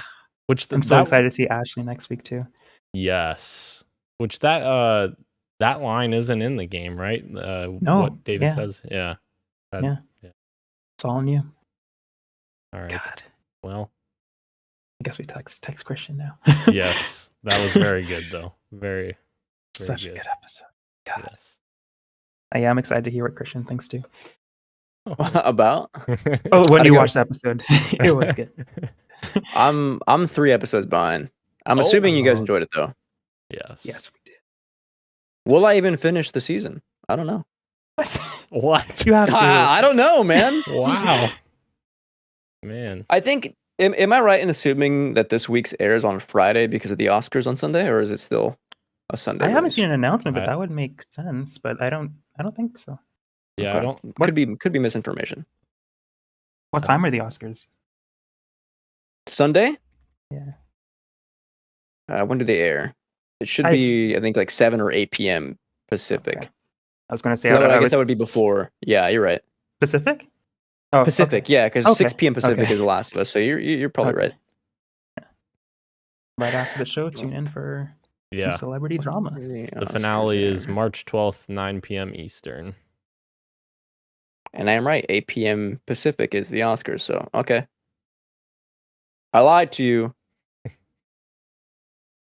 Which I'm so excited to see Ashley next week too. Yes. Which that line isn't in the game, right? No. What David says. Yeah. Yeah. It's all on you. All right. God. Well, I guess we text Christian now. Yes. That was very good though. Very Such a good episode. God. Yes. I am excited to hear what Christian thinks too. About? Oh, when you watched the episode, it was good. I'm 3 episodes behind. I'm assuming you guys enjoyed it though. Yes. Yes, we did. Will I even finish the season? I don't know. What? You have to. I don't know, man. Wow. Man. I think. Am I right in assuming that this week's airs on Friday because of the Oscars on Sunday, or is it still a Sunday? I haven't release? seen an announcement, but that would make sense. But I don't think so. Yeah, Okay. I don't. Could be misinformation. What time are the Oscars? Sunday? Yeah. When do they air? It should be, I think, like 7 or 8 p.m. Pacific. Okay. I was going to say, I guess that would be before. Yeah, you're right. Pacific. Oh, Pacific, okay. yeah, because 6 p.m. Pacific Okay. is The Last of Us, so you're probably right. Right after the show, tune in for some celebrity drama. The finale is March 12th, 9 p.m. Eastern. And I am right. 8 p.m. Pacific is the Oscars, so okay. I lied to you.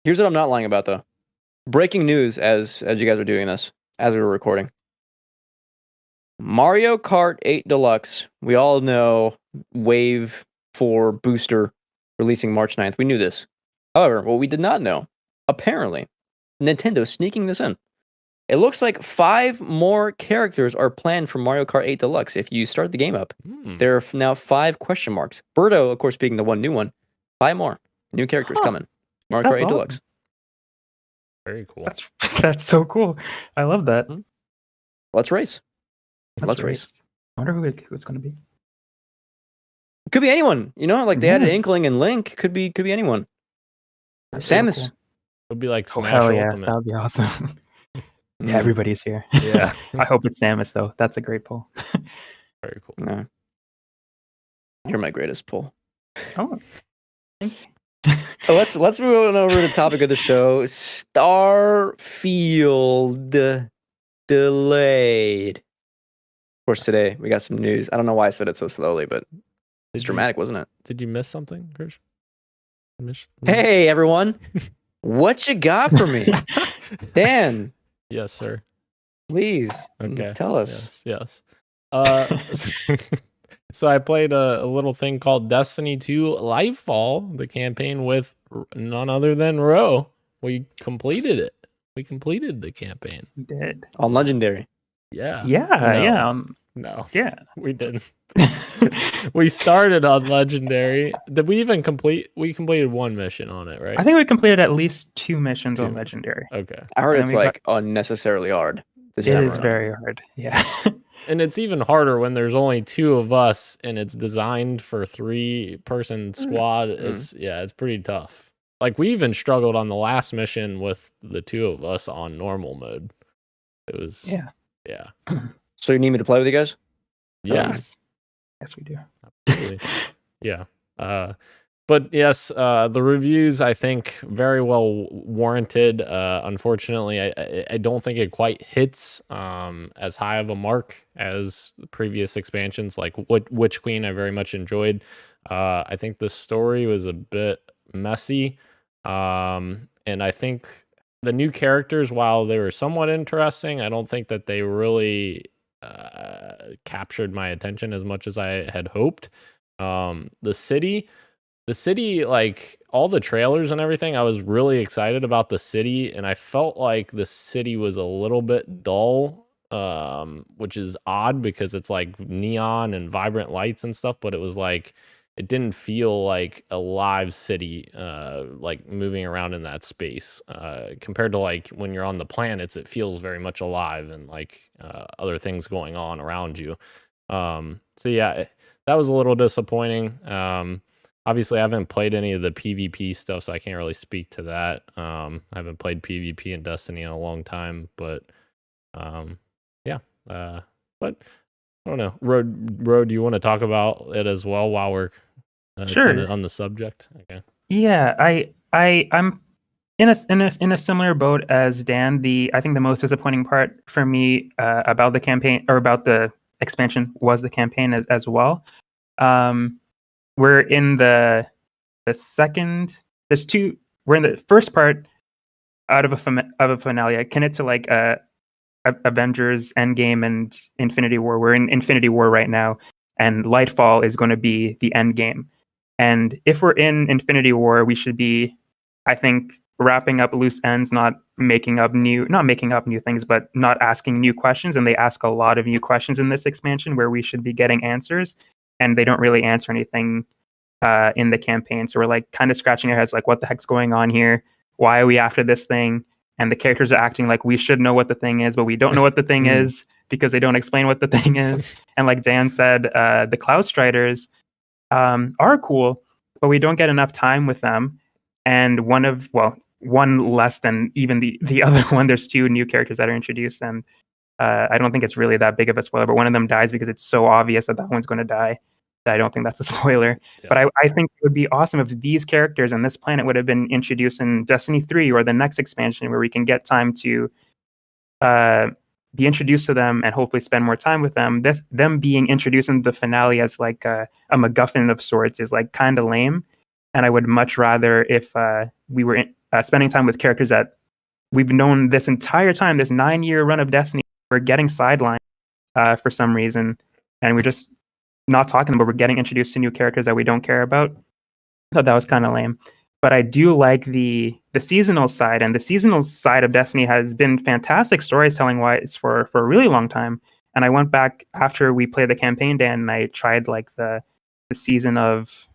Here's what I'm not lying about, though. Breaking news as you guys are doing this, as we were recording. Mario Kart 8 Deluxe, we all know Wave 4 Booster releasing March 9th. We knew this. However, what we did not know, apparently, Nintendo sneaking this in. It looks like 5 more characters are planned for Mario Kart 8 Deluxe. If you start the game up, there are now 5 question marks. Birdo, of course, being the one new one. 5 more new characters coming. Mario Kart 8 Deluxe. Very cool. That's so cool. I love that. Let's race. Let's race. I wonder who it's going to be. It could be anyone. Like they had an Inkling and Link. Could be anyone. That's Samus. So cool. It'll be like Smash hell yeah, Ultimate. that would be awesome. Yeah, everybody's here. Yeah. I hope it's Samus though. That's a great pull. Very cool. No. You're my greatest pull. Oh. Thank you. Let's move on over to the topic of the show. Starfield delayed. Of course, today we got some news. I don't know why I said it so slowly, but it's dramatic, wasn't it? Did you miss something, Krish? Hey, everyone. What you got for me? Dan. Yes, sir. Please. Okay. Tell us. Yes. So I played a little thing called Destiny 2 Lightfall, the campaign with none other than Ro. We completed it. We completed the campaign. We did. On Legendary. Yeah. No. Yeah. We didn't. We started on Legendary. Did we even complete? We completed 1 mission on it, right? I think we completed at least 2 missions on Legendary. Okay. I heard it's like unnecessarily hard. It is very hard. Yeah. And it's even harder when there's only 2 of us and it's designed for 3-person squad. It's pretty tough. Like we even struggled on the last mission with the 2 of us on normal mode. It was yeah. So you need me to play with you guys? Yeah. Yes, we do. Absolutely. Yeah. But yes, the reviews I think very well warranted. Unfortunately, I don't think it quite hits as high of a mark as the previous expansions. Like Witch Queen, I very much enjoyed. I think the story was a bit messy, and I think the new characters, while they were somewhat interesting, I don't think that they really captured my attention as much as I had hoped. The city, like all the trailers and everything, I was really excited about the city, and I felt like the city was a little bit dull, which is odd because it's like neon and vibrant lights and stuff, but it was like it didn't feel like a live city, like moving around in that space. Compared to like when you're on the planets, it feels very much alive and like other things going on around you. So yeah, that was a little disappointing. Obviously, I haven't played any of the PvP stuff, so I can't really speak to that. I haven't played PvP in Destiny in a long time, but yeah. But I don't know. Road, do you want to talk about it as well while we're Sure. kinda on the subject? Okay. Yeah, I'm in a similar boat as Dan. I think the most disappointing part for me about the campaign or about the expansion was the campaign as well. We're in the second. There's two. We're in the first part out of a finale. Akin it to like Avengers Endgame and Infinity War. We're in Infinity War right now, and Lightfall is going to be the end game. And if we're in Infinity War, we should be, I think, wrapping up loose ends, not making up new things, but not asking new questions. And they ask a lot of new questions in this expansion where we should be getting answers, and they don't really answer anything in the campaign. So we're like kind of scratching our heads, like, what the heck's going on here? Why are we after this thing? And the characters are acting like we should know what the thing is, but we don't know what the thing is because they don't explain what the thing is. And like Dan said, the Cloud Striders are cool, but we don't get enough time with them. And one less than even the other one. There's two new characters that are introduced, and I don't think it's really that big of a spoiler, but one of them dies because it's so obvious that one's going to die that I don't think that's a spoiler. Yeah. But I think it would be awesome if these characters and this planet would have been introduced in Destiny 3 or the next expansion, where we can get time to be introduced to them and hopefully spend more time with them. Them being introduced in the finale as like a MacGuffin of sorts is like kind of lame. And I would much rather if we were spending time with characters that we've known this entire time, this 9-year run of Destiny. We're getting sidelined for some reason, and we're just not talking about. We're getting introduced to new characters that we don't care about. I thought that was kind of lame. But I do like the seasonal side, and the seasonal side of Destiny has been fantastic storytelling wise for a really long time. And I went back after we played the campaign, Dan, and I tried like the season of,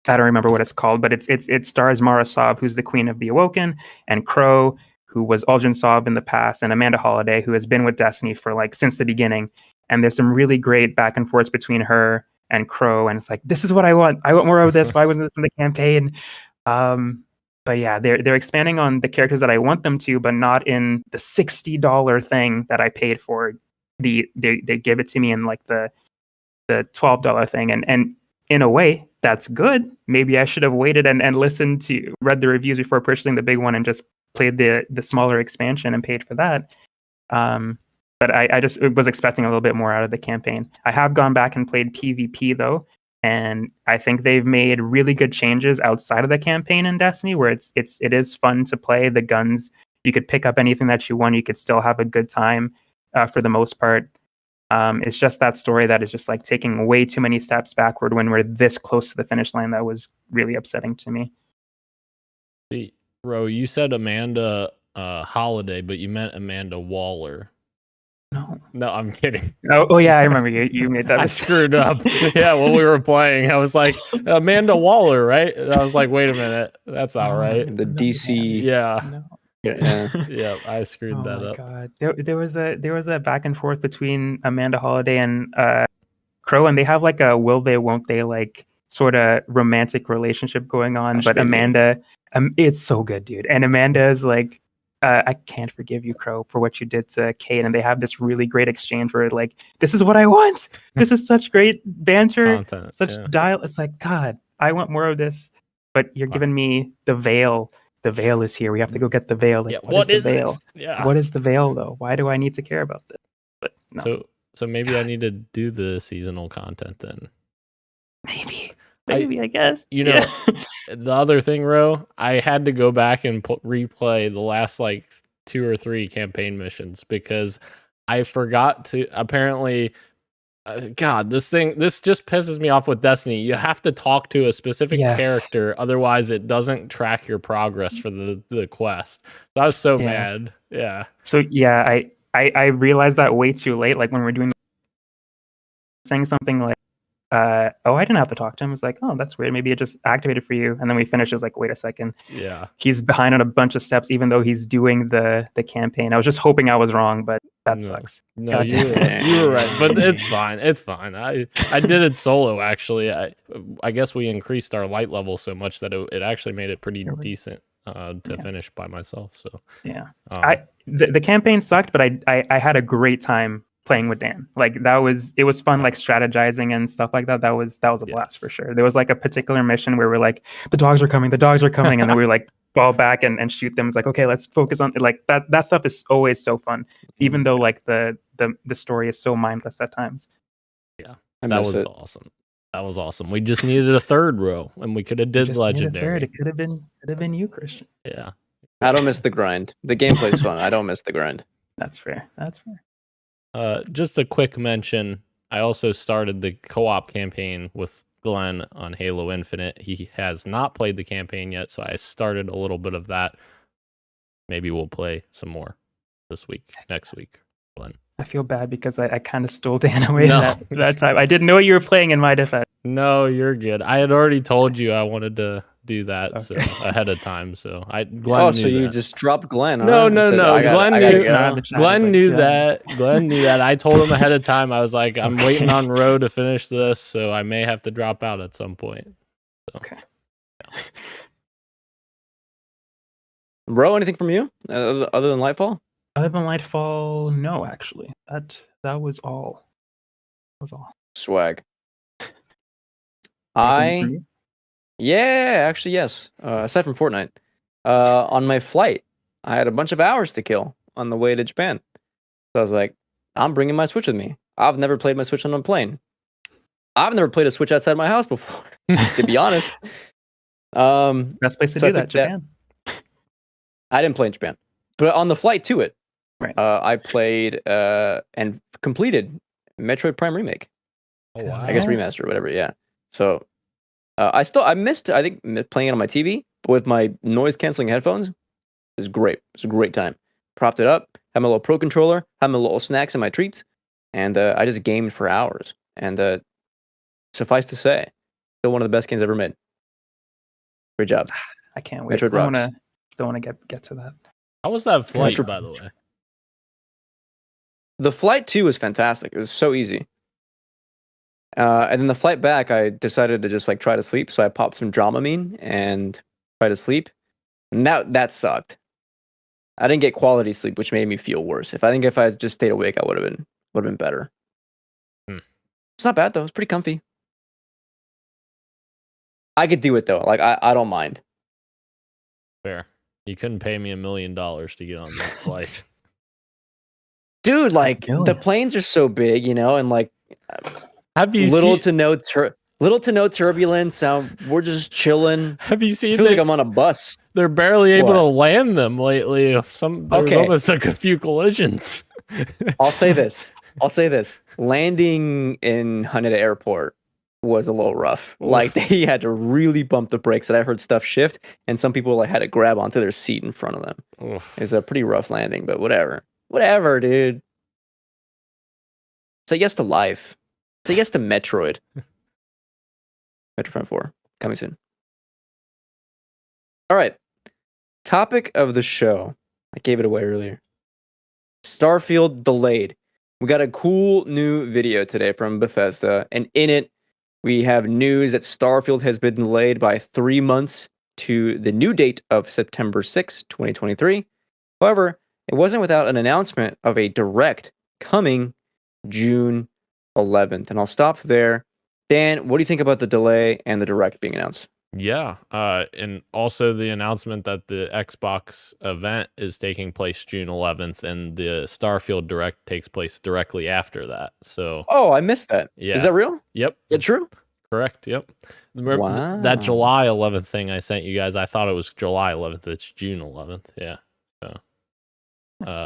I don't remember what it's called, but it stars Mara Sov, who's the Queen of the Awoken, and Crow, who was Aldrin Sov in the past, and Amanda Holiday, who has been with Destiny for like since the beginning. And there's some really great back and forths between her and Crow, and it's like, this is what I want. I want more of this. Why wasn't this in the campaign? But yeah, they're expanding on the characters that I want them to, but not in the $60 thing that I paid for. They give it to me in like the $12 thing, and in a way that's good. Maybe I should have waited and read the reviews before purchasing the big one and just played the smaller expansion and paid for that. But I just was expecting a little bit more out of the campaign. I have gone back and played PvP though, and I think they've made really good changes outside of the campaign in Destiny, where it is fun to play. The guns, you could pick up anything that you want. You could still have a good time for the most part. It's just that story that is just like taking way too many steps backward when we're this close to the finish line. That was really upsetting to me. Ro, you said Amanda Holiday, but you meant Amanda Waller. No, I'm kidding. Oh yeah, I remember you made that. I screwed up. Yeah, when we were playing, I was like, Amanda Waller, right? And I was like, wait a minute, that's all right. The DC. Yeah. No. Yeah, I screwed that up. God. There was a back and forth between Amanda Holiday and Crow, and they have like a will they won't they like sort of romantic relationship going on. But Amanda, it's so good, dude. And Amanda is like I can't forgive you, Crow, for what you did to Kate. And they have this really great exchange where like, this is what I want. This is such great banter, Content, such yeah. dial. It's like, God, I want more of this. But you're giving me the veil. The veil is here. We have to go get the veil. Like, Yeah, what is the veil? Yeah. What is the veil, though? Why do I need to care about this? But no. So maybe I need to do the seasonal content then. Maybe, I guess. You know, the other thing, Ro, I had to go back and replay the last like 2 or 3 campaign missions because I forgot to. Apparently, God, this just pisses me off with Destiny. You have to talk to a specific character, otherwise it doesn't track your progress for the quest. So I was so mad. Yeah. So yeah, I realized that way too late. Like when we're doing saying something like, I didn't have to talk to him. It's like, oh, that's weird. Maybe it just activated for you. And then we finished. It was like, wait a second. Yeah. He's behind on a bunch of steps, even though he's doing the campaign. I was just hoping I was wrong, but that sucks. No, you were right. But it's fine. It's fine. I did it solo, actually. I guess we increased our light level so much that it actually made it pretty decent to finish by myself. So yeah. The campaign sucked, but I had a great time playing with Dan. Like it was fun, like strategizing and stuff like that. That was a blast for sure. There was like a particular mission where we're like, the dogs are coming, and then we were like fall back and shoot them. It's like, okay, let's focus on like that stuff is always so fun, even though like the story is so mindless at times. Yeah, that was awesome. That was awesome. We just needed a third row, and we could have did legendary. It could have been you, Christian. Yeah, I don't miss the grind. The gameplay's fun. I don't miss the grind. That's fair. Just a quick mention. I also started the co-op campaign with Glenn on Halo Infinite. He has not played the campaign yet, so I started a little bit of that. Maybe we'll play some more next week, Glenn. I feel bad because I kind of stole Dan away that time. I didn't know you were playing in my defense. No, you're good. I had already told you I wanted to do that so ahead of time. So Glenn knew you that. just dropped Glenn. No. Glenn knew that. Glenn knew that. I told him ahead of time. I was like, I'm waiting on Ro to finish this, so I may have to drop out at some point. So, okay. Ro, anything from you other than Lightfall? Other than Lightfall, no, actually. That was all. Swag. Actually, yes. Aside from Fortnite, on my flight, I had a bunch of hours to kill on the way to Japan. So I was like, I'm bringing my Switch with me. I've never played my Switch on a plane. I've never played a Switch outside my house before, to be honest. Best place to do that, Japan. I didn't play in Japan, but on the flight to it, right. I played and completed Metroid Prime Remake. Oh wow! I guess remaster or whatever. Yeah. So I missed. I think playing it on my TV, but with my noise canceling headphones, it was great. It was a great time. Propped it up, had my little Pro controller, had my little snacks and my treats, and I just gamed for hours. And suffice to say, still one of the best games ever made. Great job. I can't wait. Metroid rocks. Still want to get to that. How was that flight, by the way? The flight too was fantastic. It was so easy. And then the flight back, I decided to just like try to sleep. So I popped some Dramamine and tried to sleep. And that sucked. I didn't get quality sleep, which made me feel worse. If I just stayed awake, I would have been better. It's not bad though. It's pretty comfy. I could do it though. Like I don't mind. Fair. You couldn't pay me $1 million to get on that flight. Dude, like the planes are so big, and like have you little to no turbulence. We're just chilling. Have you seen? Feels like I'm on a bus. They're barely able to land them lately. There's almost like a few collisions. I'll say this. Landing in Haneda Airport was a little rough. Oof. Like they had to really bump the brakes. And I heard stuff shift, and some people like had to grab onto their seat in front of them. Oof. It was a pretty rough landing, but whatever, dude. Say yes to life. Say yes to Metroid. Metroid Prime 4 coming soon. All right. Topic of the show. I gave it away earlier. Starfield delayed. We got a cool new video today from Bethesda, and in it, we have news that Starfield has been delayed by 3 months to the new date of September 6, 2023. However, it wasn't without an announcement of a Direct coming June 11th. And I'll stop there. Dan, what do you think about the delay and the Direct being announced? Yeah, and also the announcement that the Xbox event is taking place June 11th, and the Starfield Direct takes place directly after that. So, Oh, I missed that. yeah. Is that real? Yep. Is that true? Correct. Yep. Remember that July 11th thing I sent you guys? I thought it was July 11th. It's June 11th. Yeah. So,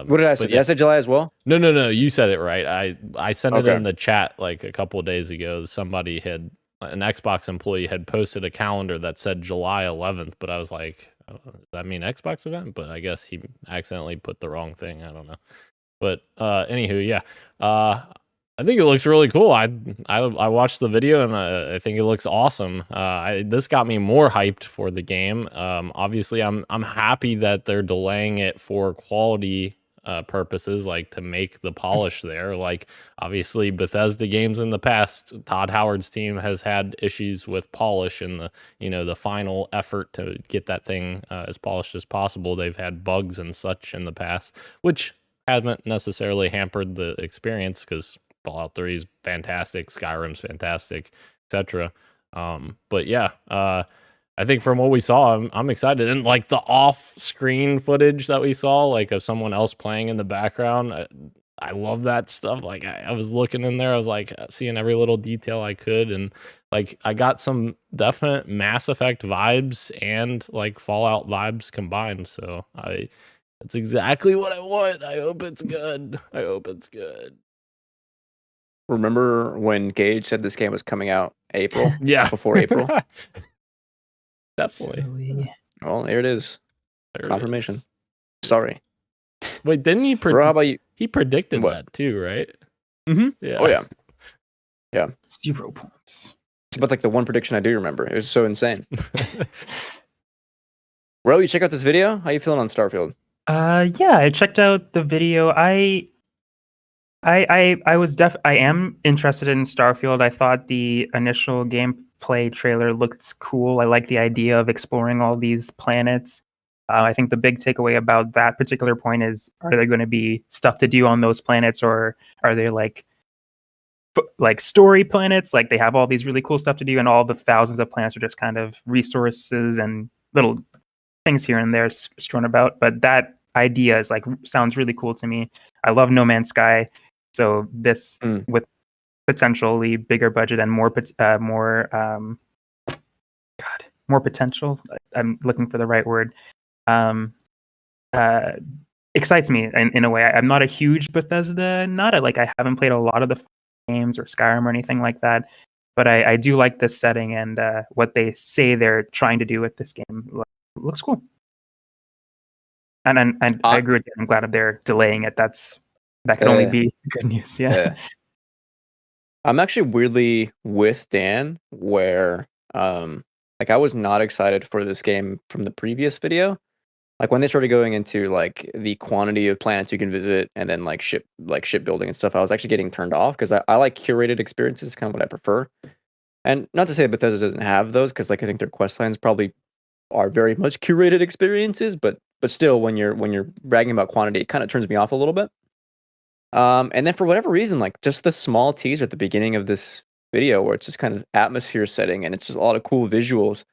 what did I say? Did I say July as well? No. You said it right. I sent it Okay. in the chat like a couple of days ago. An Xbox employee had posted a calendar that said July 11th, but I was like, oh, does that mean Xbox event? But I guess he accidentally put the wrong thing. I don't know. But anywho, yeah. I think it looks really cool. I watched the video and I think it looks awesome. This got me more hyped for the game. Obviously, I'm happy that they're delaying it for quality purposes, like to make the polish there. Like, obviously, Bethesda games in the past, Todd Howard's team has had issues with polish and the final effort to get that thing as polished as possible. They've had bugs and such in the past, which haven't necessarily hampered the experience because Fallout 3 is fantastic, Skyrim's fantastic, etc. But yeah, I think from what we saw, I'm excited. And like the off-screen footage that we saw, like of someone else playing in the background, I love that stuff. Like I was looking in there, I was like seeing every little detail I could, and like I got some definite Mass Effect vibes and like Fallout vibes combined. So that's exactly what I want. I hope it's good. Remember when Gage said this game was coming out April? Yeah. Before April? Definitely. Silly. Well, there it is. There it Confirmation. is. Sorry. Wait, didn't he? Bro, how about you? He predicted What? that too, right? Mm-hmm. Yeah. Oh, yeah. Yeah. 0 points. It's about like the one prediction I do remember. It was so insane. Ro, you check out this video? How you feeling on Starfield? Yeah, I checked out the video. I am interested in Starfield. I thought the initial gameplay trailer looked cool. I like the idea of exploring all these planets. I think the big takeaway about that particular point is: are there going to be stuff to do on those planets, or are they like story planets? Like they have all these really cool stuff to do, and all the thousands of planets are just kind of resources and little things here and there strewn about. But that idea is sounds really cool to me. I love No Man's Sky. So this with potentially bigger budget and more potential. I'm looking for the right word. Excites me in a way. I'm not a huge Bethesda nut. I haven't played a lot of the games or Skyrim or anything like that, but I do like this setting and what they say they're trying to do with this game looks cool. And I agree with you. I'm glad they're delaying it. That could only be good news. Yeah. I'm actually weirdly with Dan where I was not excited for this game from the previous video. Like when they started going into like the quantity of planets you can visit and then like shipbuilding and stuff, I was actually getting turned off because I like curated experiences, kind of what I prefer. And not to say Bethesda doesn't have those, because like I think their quest lines probably are very much curated experiences, but still when you're bragging about quantity, it kind of turns me off a little bit. And then for whatever reason, like just the small teaser at the beginning of this video where it's just kind of atmosphere setting and it's just a lot of cool visuals.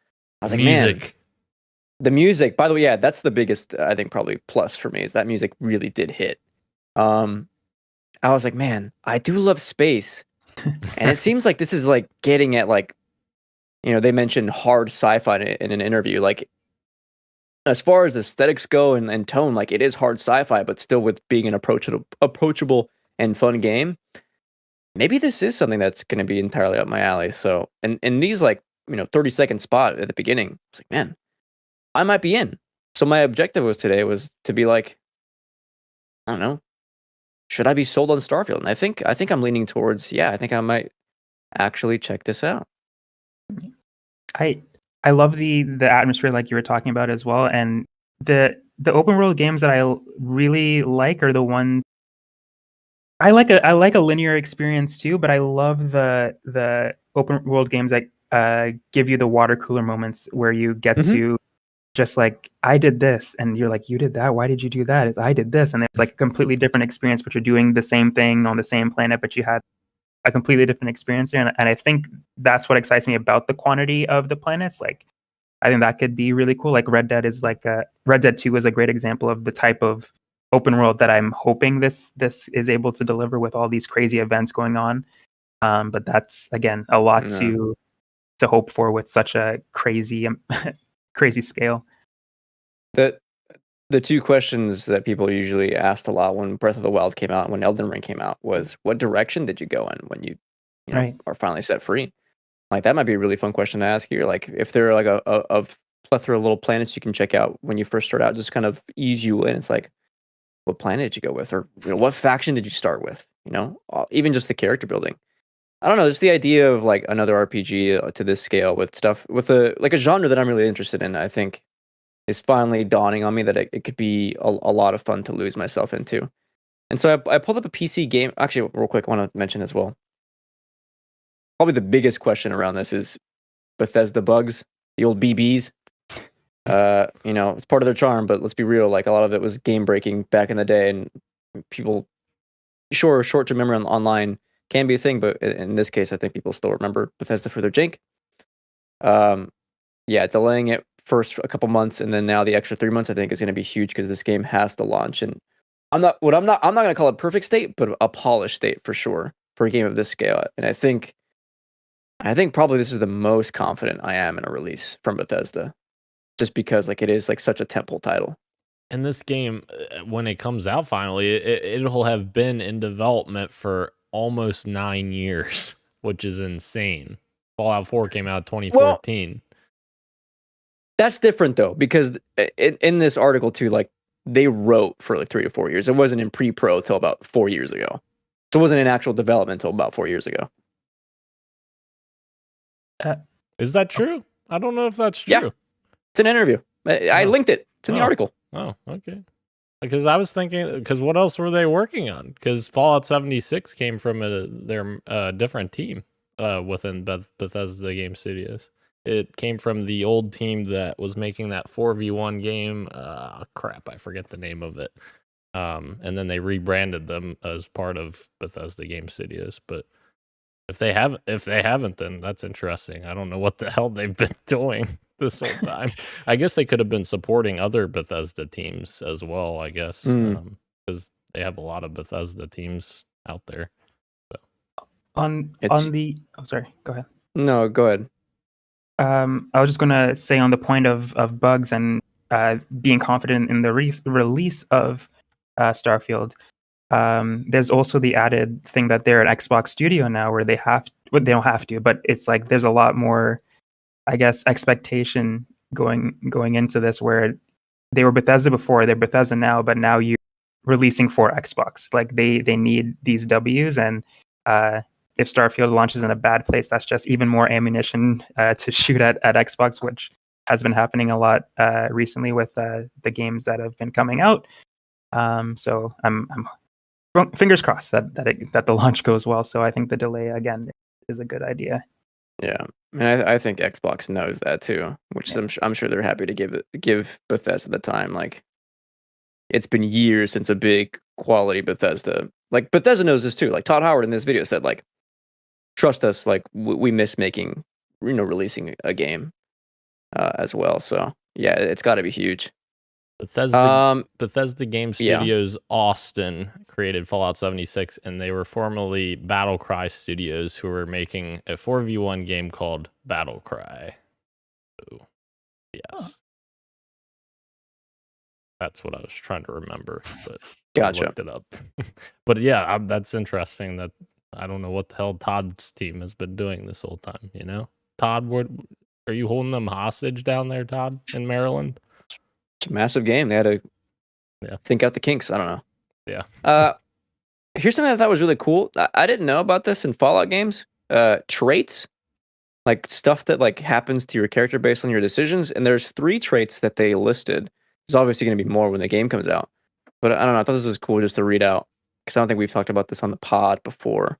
I was like, man, the music, by the way, yeah, that's the biggest, I think probably plus for me is that music really did hit. I was like, man, I do love space. And it seems like this is like getting at like, they mentioned hard sci-fi in an interview. Like as far as aesthetics go and tone, like it is hard sci-fi, but still with being an approachable and fun game. Maybe this is something that's going to be entirely up my alley. So, and these 30-second spot at the beginning, it's like, man, I might be in. So my objective today was to be like, I don't know, should I be sold on Starfield? And I think I'm leaning towards, I think I might actually check this out. I love the atmosphere like you were talking about as well, and the open world games that I really like are the ones I like a linear experience too, but I love the open world games that give you the water cooler moments where you get to just like, I did this, and you're like, you did that, why did you do that? It's, I did this, and it's like a completely different experience, but you're doing the same thing on the same planet, but you had a completely different experience there. And I think that's what excites me about the quantity of the planets. Like, I think that could be really cool. Like Red Dead 2 is a great example of the type of open world that I'm hoping this is able to deliver, with all these crazy events going on. But that's, again, a lot to hope for with such a crazy crazy scale. The two questions that people usually asked a lot when Breath of the Wild came out and when Elden Ring came out was, what direction did you go in when you know, Right. are finally set free? Like, that might be a really fun question to ask here. Like, if there are like a plethora of little planets you can check out when you first start out, just kind of ease you in. It's like, what planet did you go with? Or, you know, what faction did you start with? You know, even just the character building. I don't know, just the idea of like another RPG to this scale with stuff, with a genre that I'm really interested in, I think is finally dawning on me that it could be a lot of fun to lose myself into. And so I pulled up a PC game. Actually, real quick, I want to mention as well, probably the biggest question around this is Bethesda bugs, the old BBs. You know, it's part of their charm, but let's be real, like a lot of it was game breaking back in the day, and people, sure, short-term memory online can be a thing, but in this case, I think people still remember Bethesda for their jank. Yeah, delaying it first a couple months, and then now the extra 3 months, I think is going to be huge because this game has to launch. And I'm not going to call it perfect state, but a polished state for sure for a game of this scale. And I think probably this is the most confident I am in a release from Bethesda, just because like it is like such a temple title. And this game, when it comes out finally, it'll have been in development for almost 9 years, which is insane. Fallout 4 came out 2014. Well, that's different though, because in this article too, like they wrote for like 3 to 4 years. It wasn't in pre-pro till about 4 years ago. So it wasn't in actual development until about 4 years ago. Is that true? I don't know if that's true. Yeah. It's an interview. I linked it. It's in the article. Oh, okay. Because I was thinking, because what else were they working on? Because Fallout 76 came from their different team within Bethesda Game Studios. It came from the old team that was making that 4v1 game. Crap, I forget the name of it. And then they rebranded them as part of Bethesda Game Studios. But if they haven't, then that's interesting. I don't know what the hell they've been doing this whole time. I guess they could have been supporting other Bethesda teams as well, I guess, because they have a lot of Bethesda teams out there. So. Sorry, go ahead. No, go ahead. I was just going to say on the point of bugs and being confident in the release of Starfield, there's also the added thing that they're an Xbox studio now, where they don't have to, but it's like there's a lot more, I guess, expectation going into this, where they were Bethesda before, they're Bethesda now, but now you're releasing for Xbox. Like they need these Ws, and if Starfield launches in a bad place, that's just even more ammunition to shoot at Xbox, which has been happening a lot recently with the games that have been coming out. So I'm fingers crossed that the launch goes well. So I think the delay again is a good idea. Yeah, and I think Xbox knows that too, which I'm sure they're happy to give Bethesda the time. Like, it's been years since a big quality Bethesda. Like Bethesda knows this too. Like Todd Howard in this video said, like, trust us, like we miss making, releasing a game as well. So yeah, it's got to be huge. Bethesda Game Studios Austin created Fallout 76, and they were formerly Battle Cry Studios, who were making a 4v1 game called Battle Cry. So, yes. That's what I was trying to remember, but gotcha. I looked it up. But yeah, that's interesting. That I don't know what the hell Todd's team has been doing this whole time. Todd, are you holding them hostage down there, Todd, in Maryland? It's a massive game. They had to think out the kinks. I don't know. Yeah. Here's something I thought was really cool. I didn't know about this in Fallout games. Traits, like stuff that like happens to your character based on your decisions. And there's 3 traits that they listed. There's obviously going to be more when the game comes out. But I don't know. I thought this was cool just to read out, because I don't think we've talked about this on the pod before.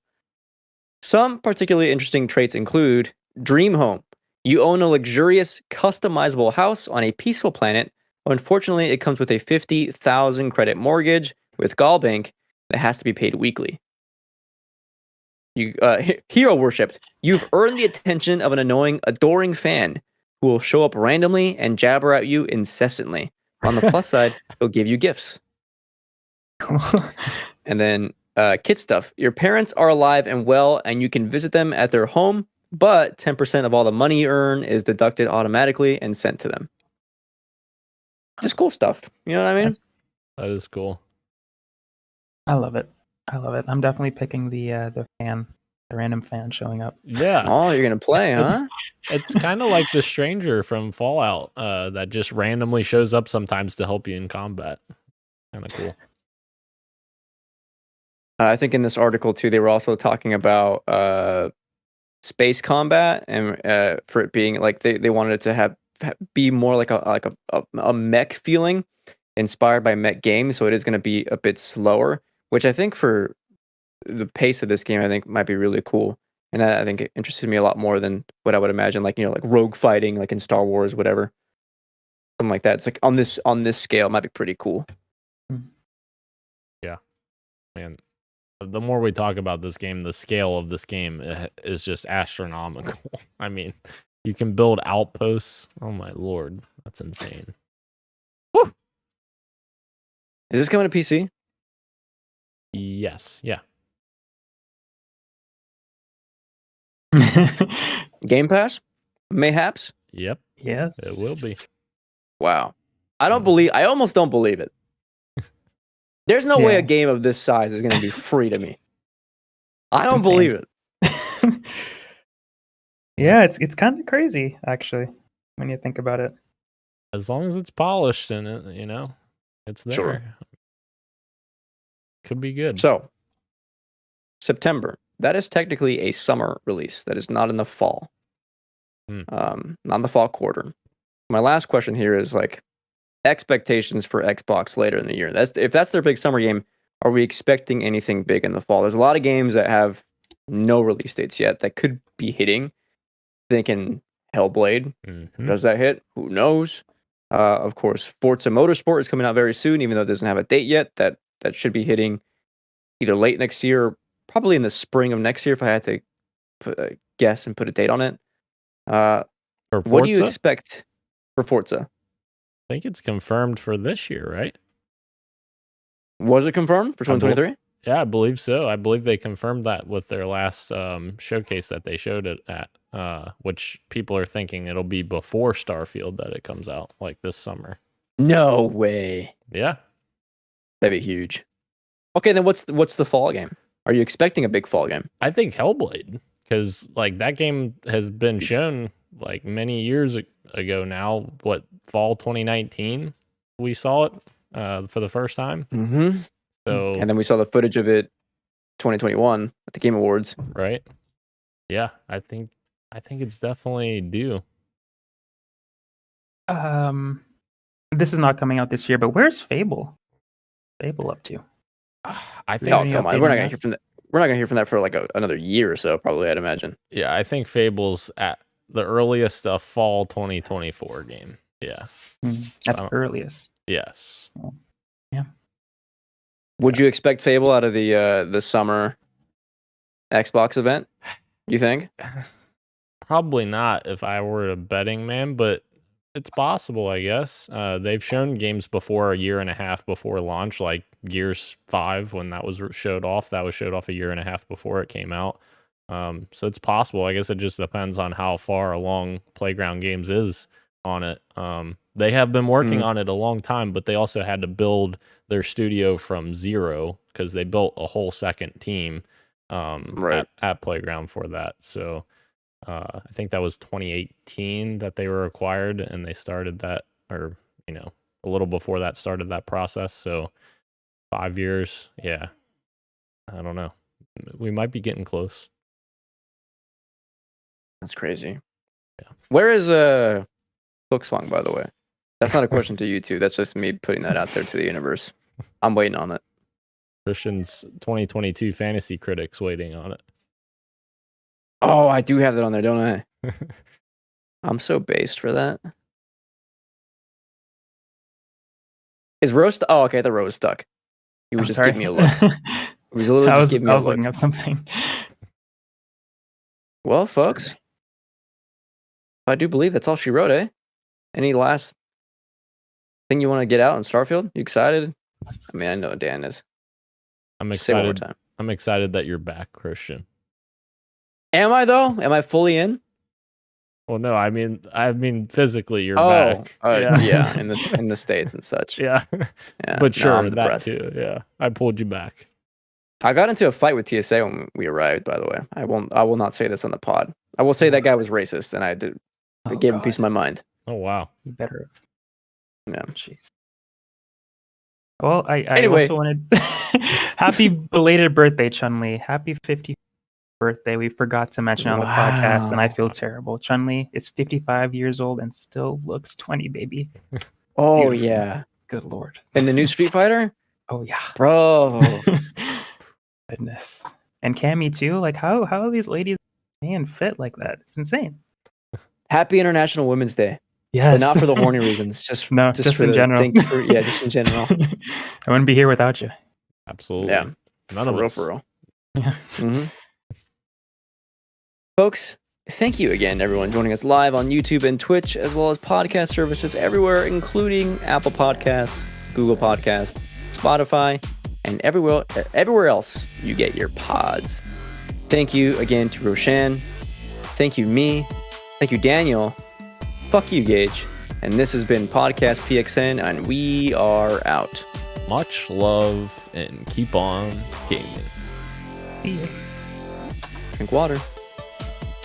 Some particularly interesting traits include Dream Home. You own a luxurious, customizable house on a peaceful planet. Unfortunately, it comes with a 50,000 credit mortgage with Gallbank that has to be paid weekly. You hero worshipped. You've earned the attention of an annoying, adoring fan who will show up randomly and jabber at you incessantly. On the plus side, he'll give you gifts. And then kid stuff. Your parents are alive and well, and you can visit them at their home, but 10% of all the money you earn is deducted automatically and sent to them. Just cool stuff. You know what I mean? That is cool. I love it. I'm definitely picking the random fan showing up. Yeah. Oh, you're gonna play, huh? It's kind of like the stranger from Fallout that just randomly shows up sometimes to help you in combat. Kind of cool. I think in this article too, they were also talking about space combat and for it being like they wanted it to be more like a mech feeling, inspired by mech games. So it is going to be a bit slower, which I think for the pace of this game, I think might be really cool. And that I think it interested me a lot more than what I would imagine, like like rogue fighting, like in Star Wars, whatever, something like that. It's like on this scale, it might be pretty cool. Yeah, man. The more we talk about this game, the scale of this game is just astronomical. I mean, you can build outposts. Oh my lord, that's insane. Woo! Is this coming to PC? Yes, yeah. Game Pass? Mayhaps? Yep, Yes. it will be. Wow. I almost don't believe it. There's no way a game of this size is going to be free to me. I don't believe it. Yeah, it's kind of crazy actually when you think about it. As long as it's polished and it's there. Sure. Could be good. So, September. That is technically a summer release. That is not in the fall. Not in the fall quarter. My last question here is like expectations for Xbox later in the year. If that's their big summer game, are we expecting anything big in the fall? There's a lot of games that have no release dates yet that could be hitting. Thinking Hellblade. Does that hit? Who knows? Of course, Forza Motorsport is coming out very soon, even though it doesn't have a date yet. That should be hitting either late next year or probably in the spring of next year if I had to guess and put a date on it. What do you expect for Forza? I think it's confirmed for this year, right? Was it confirmed for 2023? Yeah, I believe so. I believe they confirmed that with their last showcase that they showed it at, which people are thinking it'll be before Starfield that it comes out, like this summer. No way. Yeah. That'd be huge. Okay, then what's the fall game? Are you expecting a big fall game? I think Hellblade, because like that game has been shown like many years ago now. What, fall 2019 we saw it for the first time. Mm-hmm. So and then we saw the footage of it 2021 at the Game Awards. Right. Yeah, I think it's definitely due. This is not coming out this year, but where's Fable? Fable up to? I think. Oh, come on. We're not gonna hear from that. We're not gonna hear from that for like another year or so, probably. I'd imagine. Yeah, I think Fable's at the earliest a fall 2024 game. Yeah, at the earliest. Yes. Yeah. Would you expect Fable out of the summer Xbox event? You think? Probably not if I were a betting man, but it's possible, I guess. They've shown games before a year and a half before launch, like Gears 5 when that was showed off. That was showed off a year and a half before it came out. So it's possible. I guess it just depends on how far along Playground Games is on it. They have been working on it a long time, but they also had to build their studio from zero because they built a whole second team at Playground for that. So I think that was 2018 that they were acquired, and they started that, or a little before that started that process. So 5 years, yeah. I don't know. We might be getting close. That's crazy. Yeah. Where is Booksong, by the way? That's not a question to you two. That's just me putting that out there to the universe. I'm waiting on it. Christian's 2022 fantasy critics waiting on it. Oh, I do have that on there, don't I? I'm so based for that. Is Rose? Oh, okay. The Rose stuck. He was just giving me a look. He was literally just giving me a look. I was looking up something. Well, folks, I do believe that's all she wrote, eh? Any last thing you want to get out on Starfield? You excited? I mean, I know Dan is. I'm Just say it one more excited. time. I'm excited that you're back, Christian. Am I though? Am I fully in? Well, no, I mean physically you're Oh, back. yeah, in the States and such. Yeah. Yeah, But sure, I'm that depressed. too. Yeah. I pulled you back. I got into a fight with TSA when we arrived, by the way. I will not say this on the pod. I will say that guy was racist, and I gave him a piece of my mind. Oh wow. You better have. Yeah. Jeez. Well, I Anyway. also wanted happy belated birthday, Chun-Li. Happy 50th birthday. We forgot to mention on the podcast, and I feel terrible. Chun-Li is 55 years old and still looks 20, baby. Oh, Beautiful. yeah. Good Lord. And the new Street Fighter? Oh, yeah. Bro. Goodness. And Cammy, too. Like, how are these ladies staying fit like that? It's insane. Happy International Women's Day. Yes. But not for the horny reasons. Just for in general. Just in general. I wouldn't be here without you. Absolutely. Yeah. None of us. For real. Yeah. Mm-hmm. Folks, thank you again, everyone, joining us live on YouTube and Twitch, as well as podcast services everywhere, including Apple Podcasts, Google Podcasts, Spotify, and everywhere else you get your pods. Thank you again to Roshan. Thank you, me. Thank you, Daniel. Fuck you, Gage. And this has been Podcast PXN, and we are out. Much love and keep on gaming. See ya. Drink water.